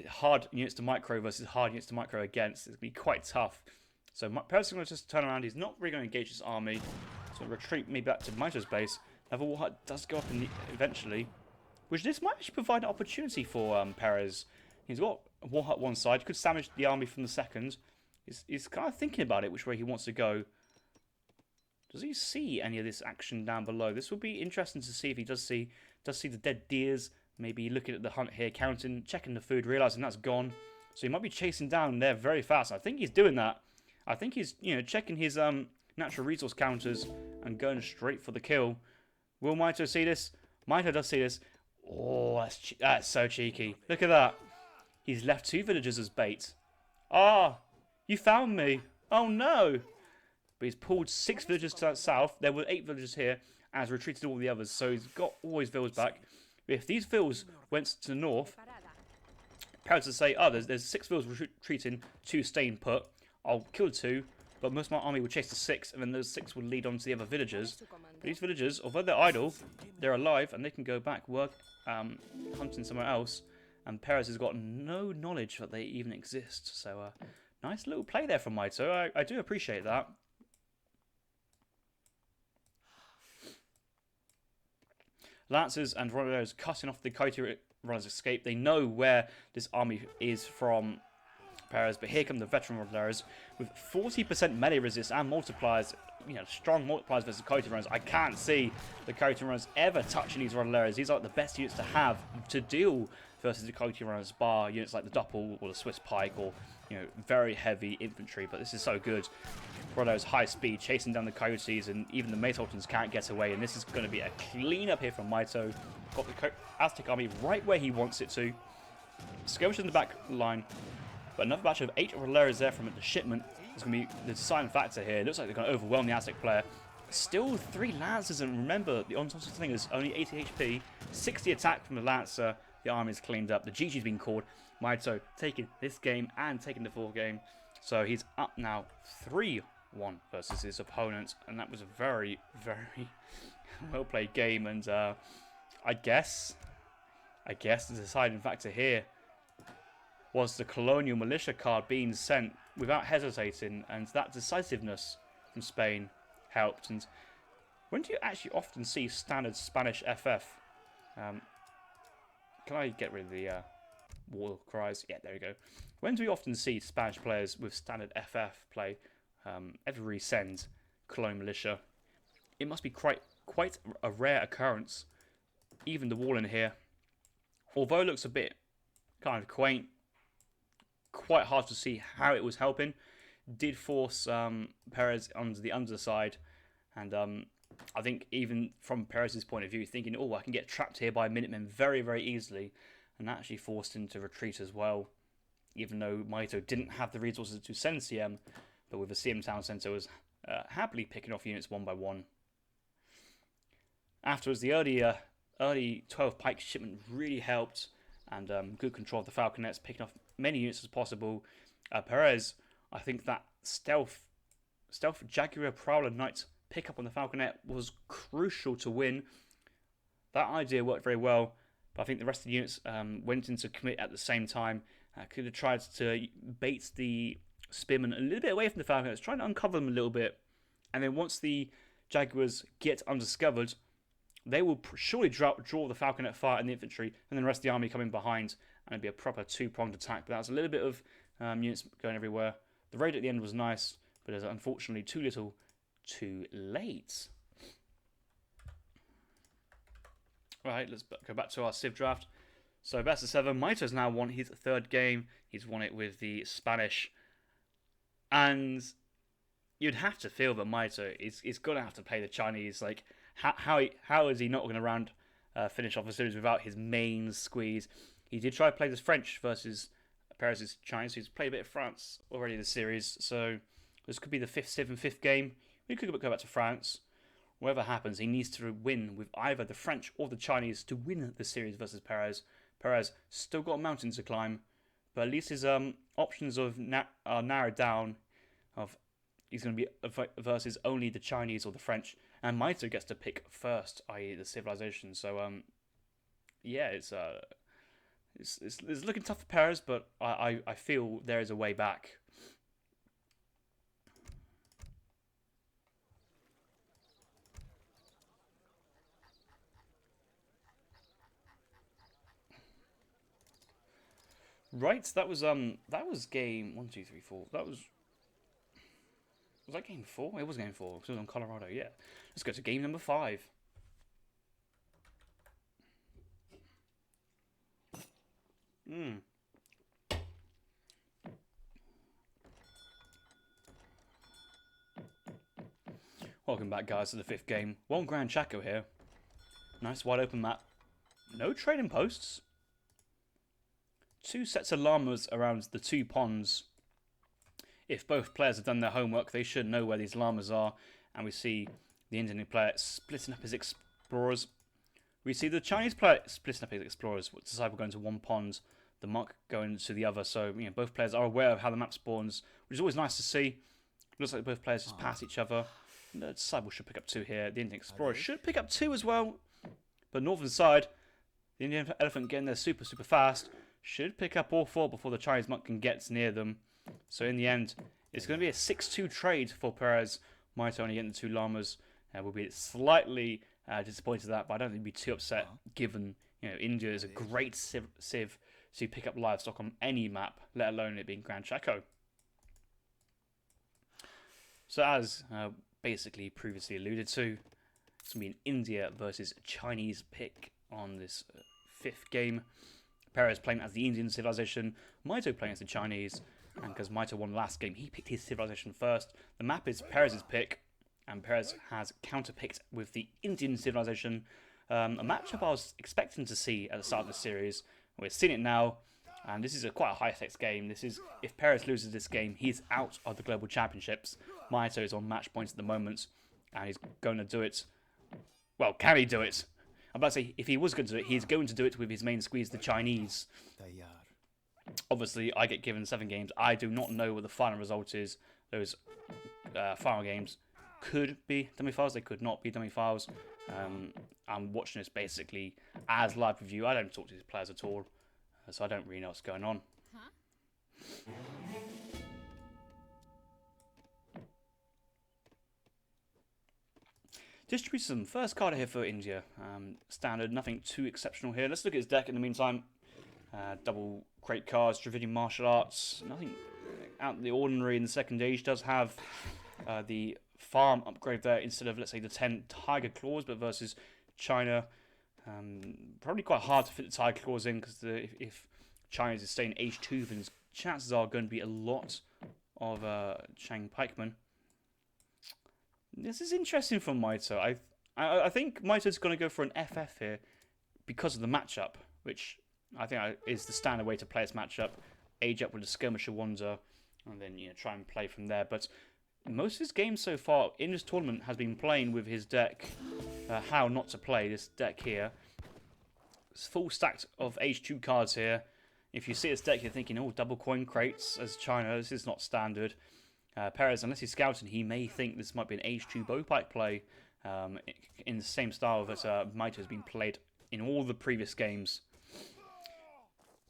hard units to micro versus hard units to micro against. It's going to be quite tough. So Perez is going to just turn around. He's not really going to engage his army. So retreat maybe back to Mitoe's base. Another war hut does go up eventually. Which this might actually provide an opportunity for Perez. He's got a war hut one side. He could sandwich the army from the second. He's kind of thinking about it, which way he wants to go. Does he see any of this action down below? This will be interesting to see if he does see the dead deers. Maybe looking at the hunt here, counting, checking the food, realizing that's gone. So he might be chasing down there very fast. I think he's doing that. I think he's checking his natural resource counters and going straight for the kill. Will Mitoe see this? Mitoe does see this. Oh, that's so cheeky. Look at that. He's left 2 villagers as bait. Ah, you found me. Oh no. But he's pulled 6 villagers to the south. There were 8 villagers here and has retreated all the others. So he's got all his vills back. If these vills went to the north, Perez would say, there's 6 vills retreating, 2 staying put. I'll kill 2, but most of my army will chase the 6, and then those 6 will lead on to the other villagers. But these villagers, although they're idle, they're alive, and they can go back, work, hunting somewhere else. And Perez has got no knowledge that they even exist. So Nice little play there from Mitoe. I do appreciate that. Lancers and Ro8 cutting off the Coyote Runner's escape. They know where this army is from Perez, but here come the veteran Ro8 with 40% melee resist and multipliers. You know, strong multipliers versus Coyote Runners. I can't see the Coyote Runners ever touching these Ro8. These are like the best units to have to deal versus the Coyote Runners, bar units like the Doppel or the Swiss Pike or, you know, very heavy infantry. But this is so good. Ro8's high speed, chasing down the Coyotes, and even the Maytotans can't get away. And this is going to be a clean up here from Mitoe. Got the Aztec army right where he wants it to. Skirmish in the back line. But another batch of 8 Ro8 there from the shipment is going to be the deciding factor here. It looks like they're going to overwhelm the Aztec player. Still 3 Lancers, and remember, the on-top thing is only 80 HP. 60 attack from the Lancer. The army is cleaned up. The GG's been called. Mitoe taking this game and taking the 4th game. So he's up now 3-1 versus his opponent. And that was a very, very well-played game. And I guess the deciding factor here was the Colonial Militia card being sent without hesitating, and that decisiveness from Spain helped. And when do you actually often see standard Spanish FF? Can I get rid of the war cries? Yeah, there we go. When do we often see Spanish players with standard FF play every send Colonial Militia? It must be quite a rare occurrence. Even the wall in here, although it looks a bit kind of quaint, quite hard to see how it was helping, did force Perez onto the underside. And I think even from Perez's point of view, thinking, oh, I can get trapped here by Minutemen very, very easily, and that actually forced him to retreat as well, even though Mitoe didn't have the resources to send CM, but with the CM Town Centre was happily picking off units one by one. Afterwards, the early 12 Pike shipment really helped, and good control of the Falconets, picking off many units as possible. Perez, I think that stealth Jaguar Prowler Knight pickup on the Falconet was crucial to win. That idea worked very well, but I think the rest of the units went into commit at the same time. Could have tried to bait the Spearmen a little bit away from the Falconets, trying to uncover them a little bit, and then once the Jaguars get undiscovered, they will surely draw the Falconet fire and the infantry, and then the rest of the army coming behind, and it'd be a proper 2-pronged attack. But that was a little bit of units going everywhere. The raid at the end was nice, but it was unfortunately too little, too late. Right, let's go back to our Civ draft. So best of 7, Mitoe's now won his 3rd game. He's won it with the Spanish, and you'd have to feel that Mitoe is going to have to play the Chinese. Like, how is he not going to finish off the series without his main squeeze? He did try to play this French versus Perez's Chinese. He's played a bit of France already this series, so this could be the 5th game. We could go back to France. Whatever happens, he needs to win with either the French or the Chinese to win the series versus Perez. Perez still got a mountain to climb, but at least his options are narrowed down. He's going to be versus only the Chinese or the French, and Mitoe gets to pick first, i.e. the civilization. So yeah, it's looking tough for Perez, but I feel there is a way back. Right, that was game 1, 2, 3, 4. Was that game 4? It was game 4 because it was on Colorado. Yeah, let's go to game number 5. Welcome back, guys, to the 5th game. 1 Grand Chaco here. Nice wide open map. No trading posts. 2 sets of llamas around the 2 ponds. If both players have done their homework, they should know where these llamas are. And we see the Indian player splitting up his explorers. We see the Chinese player splitting up his explorers. Disciple going to one pond, the monk going to the other. So both players are aware of how the map spawns, which is always nice to see. Looks like both players just pass each other. The Disciple should pick up 2 here. The Indian explorer should pick up 2 as well. But northern side, the Indian elephant getting there super, super fast. Should pick up all 4 before the Chinese monk can get near them. So in the end, it's going to be a 6-2 trade for Perez. Mitoe only getting the 2 llamas. We'll be slightly disappointed at that, but I don't think we'd be too upset given India is a great civ to pick up livestock on any map, let alone it being Grand Chaco. So as basically previously alluded to, it's going to be an India versus Chinese pick on this 5th game. Perez playing as the Indian civilization, Mitoe playing as the Chinese, and because Mitoe won last game, he picked his civilization first. The map is Perez's pick, and Perez has counter-picked with the Indian civilization. A matchup I was expecting to see at the start of the series. We're seeing it now, and this is quite a high-stakes game. This is, if Perez loses this game, he's out of the Global Championships. Mitoe is on match points at the moment, and he's going to do it. Well, can he do it? I'm about to say, if he was going to do it, he's going to do it with his main squeeze, the Chinese. Obviously, I get given 7 games. I do not know what the final result is. Those final games could be demi-finals. They could not be demi-finals. I'm watching this basically as live review. I don't talk to these players at all, so I don't really know what's going on. Distribution. First card here for India. Standard, nothing too exceptional here. Let's look at his deck in the meantime. Double crate cards, Dravidian martial arts. Nothing out of the ordinary in the second age. Does have the farm upgrade there instead of, let's say, the 10 tiger claws, but versus China. Probably quite hard to fit the tiger claws in because if China is staying H2, then chances are going to be a lot of Chang pikemen. This is interesting from Mitoe. I think Mitoe's going to go for an FF here because of the matchup, which I think is the standard way to play this matchup. Age up with the Skirmisher Wonder, and then try and play from there. But most of his games so far in this tournament has been playing with his deck, how not to play this deck here. It's full stacked of H2 cards here. If you see his deck, you're thinking, oh, double coin crates as China. This is not standard. Perez, unless he's scouting, he may think this might be an H2 bowpike play in the same style that Mitoe has been played in all the previous games.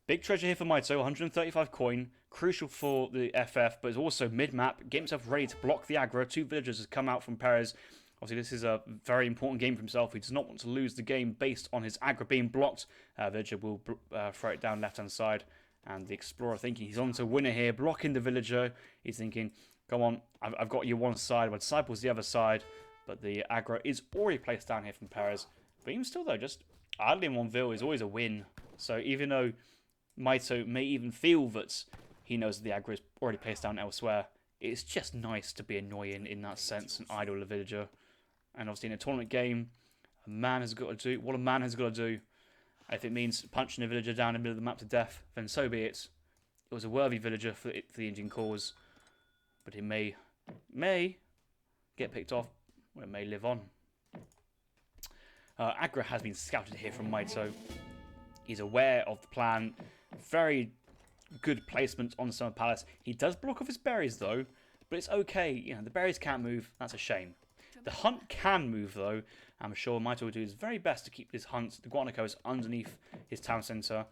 Big treasure here for Mitoe, 135 coin, crucial for the FF, but is also mid-map, get himself ready to block the aggro. 2 villagers has come out from Perez. Obviously, this is a very important game for himself. He does not want to lose the game based on his aggro being blocked. Villager will throw it down left-hand side, and the Explorer thinking he's on to winner here, blocking the Villager. He's thinking, come on, I've got you one side, my Disciple's the other side, but the aggro is already placed down here from Perez. But even still, though, just idling one Vill is always a win. So even though Mitoe may even feel that he knows that the aggro is already placed down elsewhere, it's just nice to be annoying in that sense and idle the Villager. And obviously in a tournament game, a man has got to do what a man has got to do. If it means punching a Villager down in the middle of the map to death, then so be it. It was a worthy Villager for the Indian cause, but it may get picked off, or it may live on. Aggro has been scouted here from Mitoe. He's aware of the plan. Very good placement on Summer Palace. He does block off his berries though, but it's okay. The berries can't move. That's a shame. The hunt can move though. I'm sure Mitoe will do his very best to keep this hunt. The Guanacos underneath his town centre.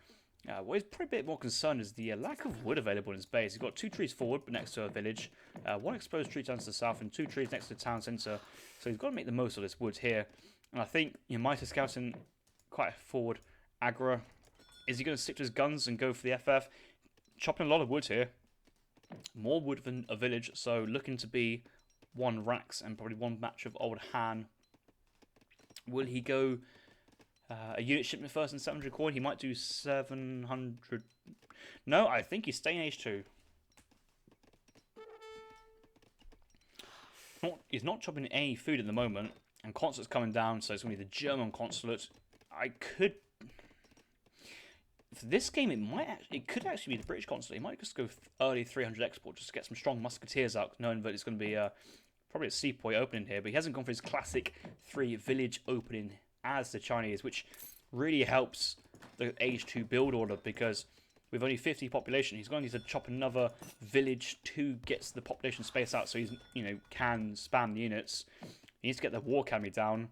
What is probably a bit more concerned is the lack of wood available in his base. He's got 2 trees forward, but next to a village. 1 exposed tree down to the south, and 2 trees next to the town centre. So he's got to make the most of this wood here. And I think Mitoe scouting quite forward. Aggro. Is he going to stick to his guns and go for the FF? Chopping a lot of wood here. More wood than a village, so looking to be 1 Rax and probably 1 match of Old Han. Will he go a unit shipment first and 700 coin? He might do 700. No, I think he's staying H2. He's not chopping any food at the moment, and consulate's coming down, so it's going to be the German consulate. For this game, it could actually be the British consulate. He might just go early 300 export just to get some strong musketeers out, knowing that it's going to be probably a sepoy opening here. But he hasn't gone for his classic 3 village opening as the Chinese, which really helps the H2 build order because with only 50 population, he's going to need to chop another village to get the population space out, so he's can spam the units. He needs to get the war academy down.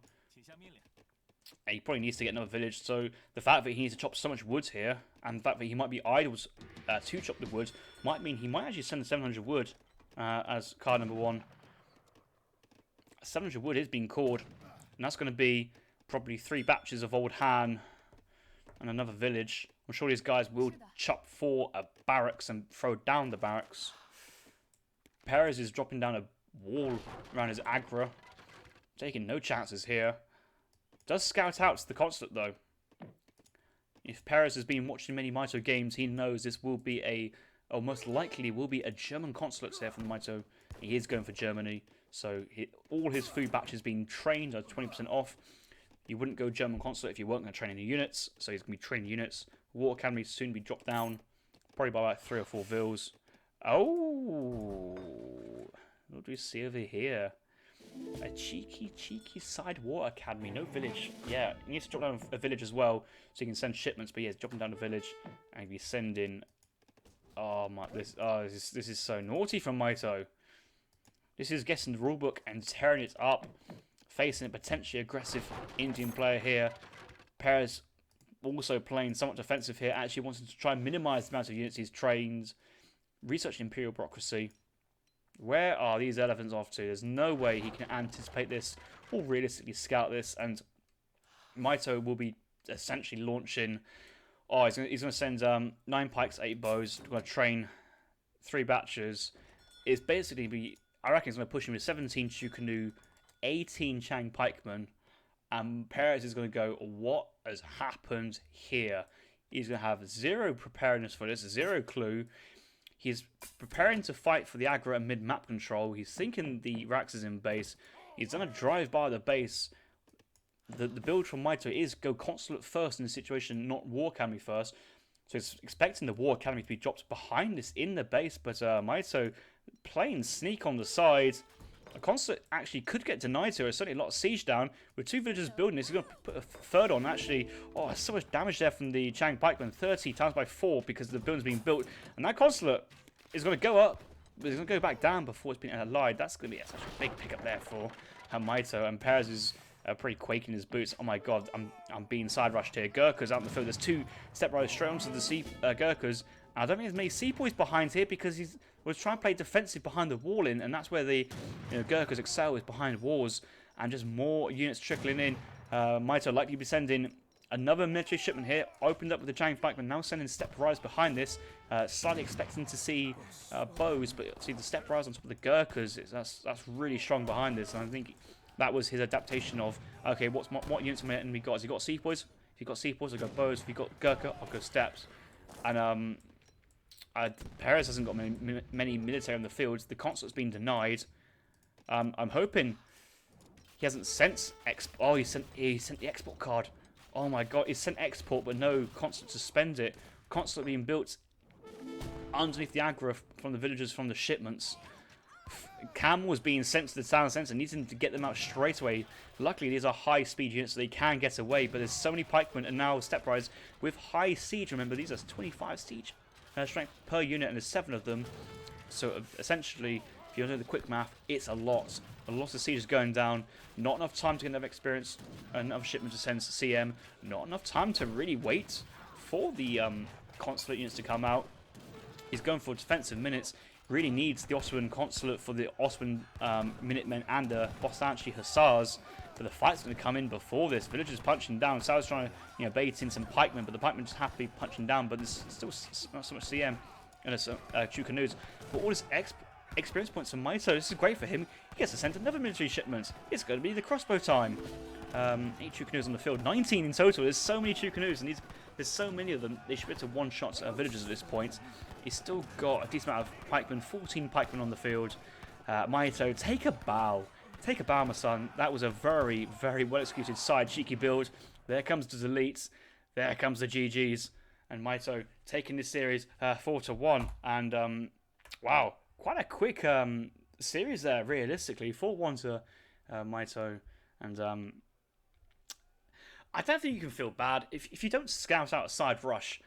And he probably needs to get another village. So the fact that he needs to chop so much wood here, and the fact that he might be idle to chop the wood, might mean he might actually send 700 wood as card number 1. 700 wood is being called, and that's going to be probably 3 batches of old Han and another village. I'm sure these guys will chop for a barracks and throw down the barracks. Perez is dropping down a wall around his agra, taking no chances here. Does scout out to the consulate though. If Perez has been watching many Mitoe games, he knows this will be or most likely will be a German consulate there from the Mitoe. He is going for Germany, so all his food batches being trained are 20% off. You wouldn't go German consulate if you weren't going to train any units, so he's going to be training units. War Academy soon be dropped down, probably by about 3 or 4 vills. Oh, what do we see over here? A cheeky side war academy, no village. Yeah, he needs to drop down a village as well, so he can send shipments. But yeah, he's dropping down a village, and he's sending. Oh my, this is so naughty from Mitoe. This is getting the rulebook and tearing it up, facing a potentially aggressive Indian player here. Perez also playing somewhat defensive here, actually wanting to try and minimise the amount of units he's trained. Researching Imperial bureaucracy. Where are these elephants off to? There's no way he can anticipate this or realistically scout this, and Mitoe will be essentially launching. Oh, he's going to send 9 pikes, 8 bows. Going to train 3 batches. It's basically I reckon he's going to push him with 17 Chukanu, 18 Chang pikemen, and Perez is going to go, what has happened here? He's going to have 0 preparedness for this, 0 clue. He's preparing to fight for the aggro and mid-map control. He's thinking the Rax is in base. He's going to drive by the base. The build from Mitoe is go consulate first in this situation, not War Academy first. So he's expecting the War Academy to be dropped behind this in the base, but Mitoe playing sneak on the side. A consulate actually could get denied here. There's certainly a lot of siege down. With 2 villagers building this, he's going to put a 3rd on. Actually, oh, so much damage there from the Chang pikemen. 30 times by 4 because the building's being built. And that consulate is going to go up, but it's going to go back down before it's been allied. That's going to be such a big pickup there for Mitoe. And Perez is pretty quaking his boots. Oh my god, I'm being side rushed here. Gurkhas out in the field. There's 2 step riders straight onto the Gurkhas. I don't think there's many sepoys behind here because he was trying to play defensive behind the wall in, and that's where the Gurkhas excel, is behind walls, and just more units trickling in. Mitoe likely be sending another military shipment here, opened up with the Chang pikemen, now sending step riders behind this, slightly expecting to see bows, but see the step riders on top of the Gurkhas, that's really strong behind this, and I think that was his adaptation of, okay, what units have my enemy got? Has he got sepoys? If he got sepoys, I'll go bows. If he got Gurkha, I'll go steps. And Perez hasn't got many military on the field. The consulate's been denied. I'm hoping he hasn't sent oh, he sent the export card. Oh my god, he sent export, but no consulate to spend it. Consulate being built underneath the aggro from the villagers from the shipments. Cam was being sent to the town centre, needing to get them out straight away. Luckily, these are high-speed units, so they can get away, but there's so many pikemen and now step riders with high siege. Remember, these are 25 siege strength per unit, and there's 7 of them. So essentially, if you do the quick math, it's a lot. A lot of siege is going down. Not enough time to get enough experience, enough shipment to send to CM. Not enough time to really wait for the consulate units to come out. He's going for defensive minutes. Really needs the Ottoman consulate for the Ottoman Minutemen and the Bostanchi Hussars. But the fight's going to come in before this. Villagers punching down. Sal's trying to bait in some pikemen, but the pikemen just happily punching down. But there's still not so much CM and Chukanus. But all this experience points from Mitoe. This is great for him. He gets to send another military shipment. It's going to be the crossbow time. 8 Chukanus on the field. 19 in total. There's so many Chukanus, and there's so many of them. They should be able to one-shot villagers at this point. He's still got a decent amount of pikemen. 14 pikemen on the field. Mitoe, take a bow. Take a bow, my son. That was a very, very well-executed side cheeky build. There comes the deletes. There comes the GGs. And Mitoe taking this series 4-1. And, wow, quite a quick series there, realistically. 4-1 to Mitoe. And I don't think you can feel bad. If you don't scout out a side rush,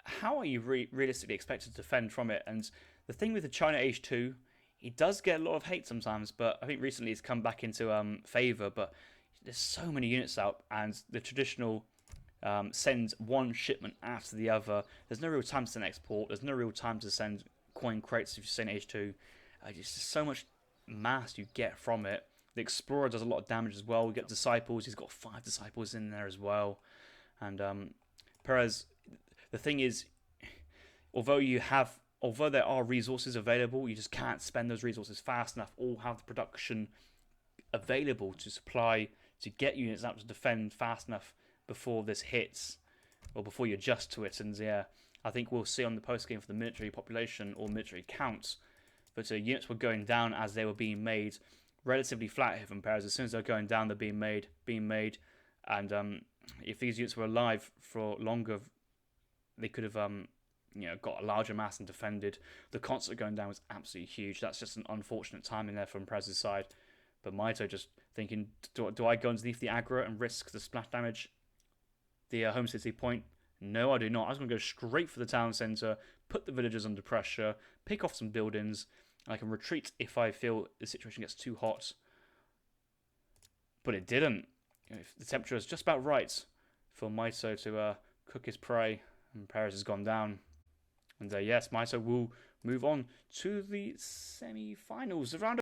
how are you realistically expected to defend from it? And the thing with the China Age 2, he does get a lot of hate sometimes, but I think recently he's come back into favour. But there's so many units out, and the traditional send one shipment after the other. There's no real time to send export. There's no real time to send coin crates if you send H2. It's just so much mass you get from it. The Explorer does a lot of damage as well. We get Disciples. He's got 5 Disciples in there as well. And Perez, the thing is, although there are resources available, you just can't spend those resources fast enough or have the production available to supply, to get units out to defend fast enough before this hits, or before you adjust to it. And yeah, I think we'll see on the post game for the military population or military count, but units were going down as they were being made. Relatively flat here from Perez. As soon as they're going down, they're being made, and if these units were alive for longer, they could have got a larger mass and defended. The constant going down was absolutely huge. That's just an unfortunate timing there from Perez's side. But Mitoe just thinking, do I go underneath the aggro and risk the splash damage, the home city point? No, I do not. I was going to go straight for the town centre, put the villagers under pressure, pick off some buildings. I can retreat if I feel the situation gets too hot. But it didn't. The temperature is just about right for Mitoe to cook his prey. And Perez has gone down. And yes, Mitoe will move on to the semi-finals. The round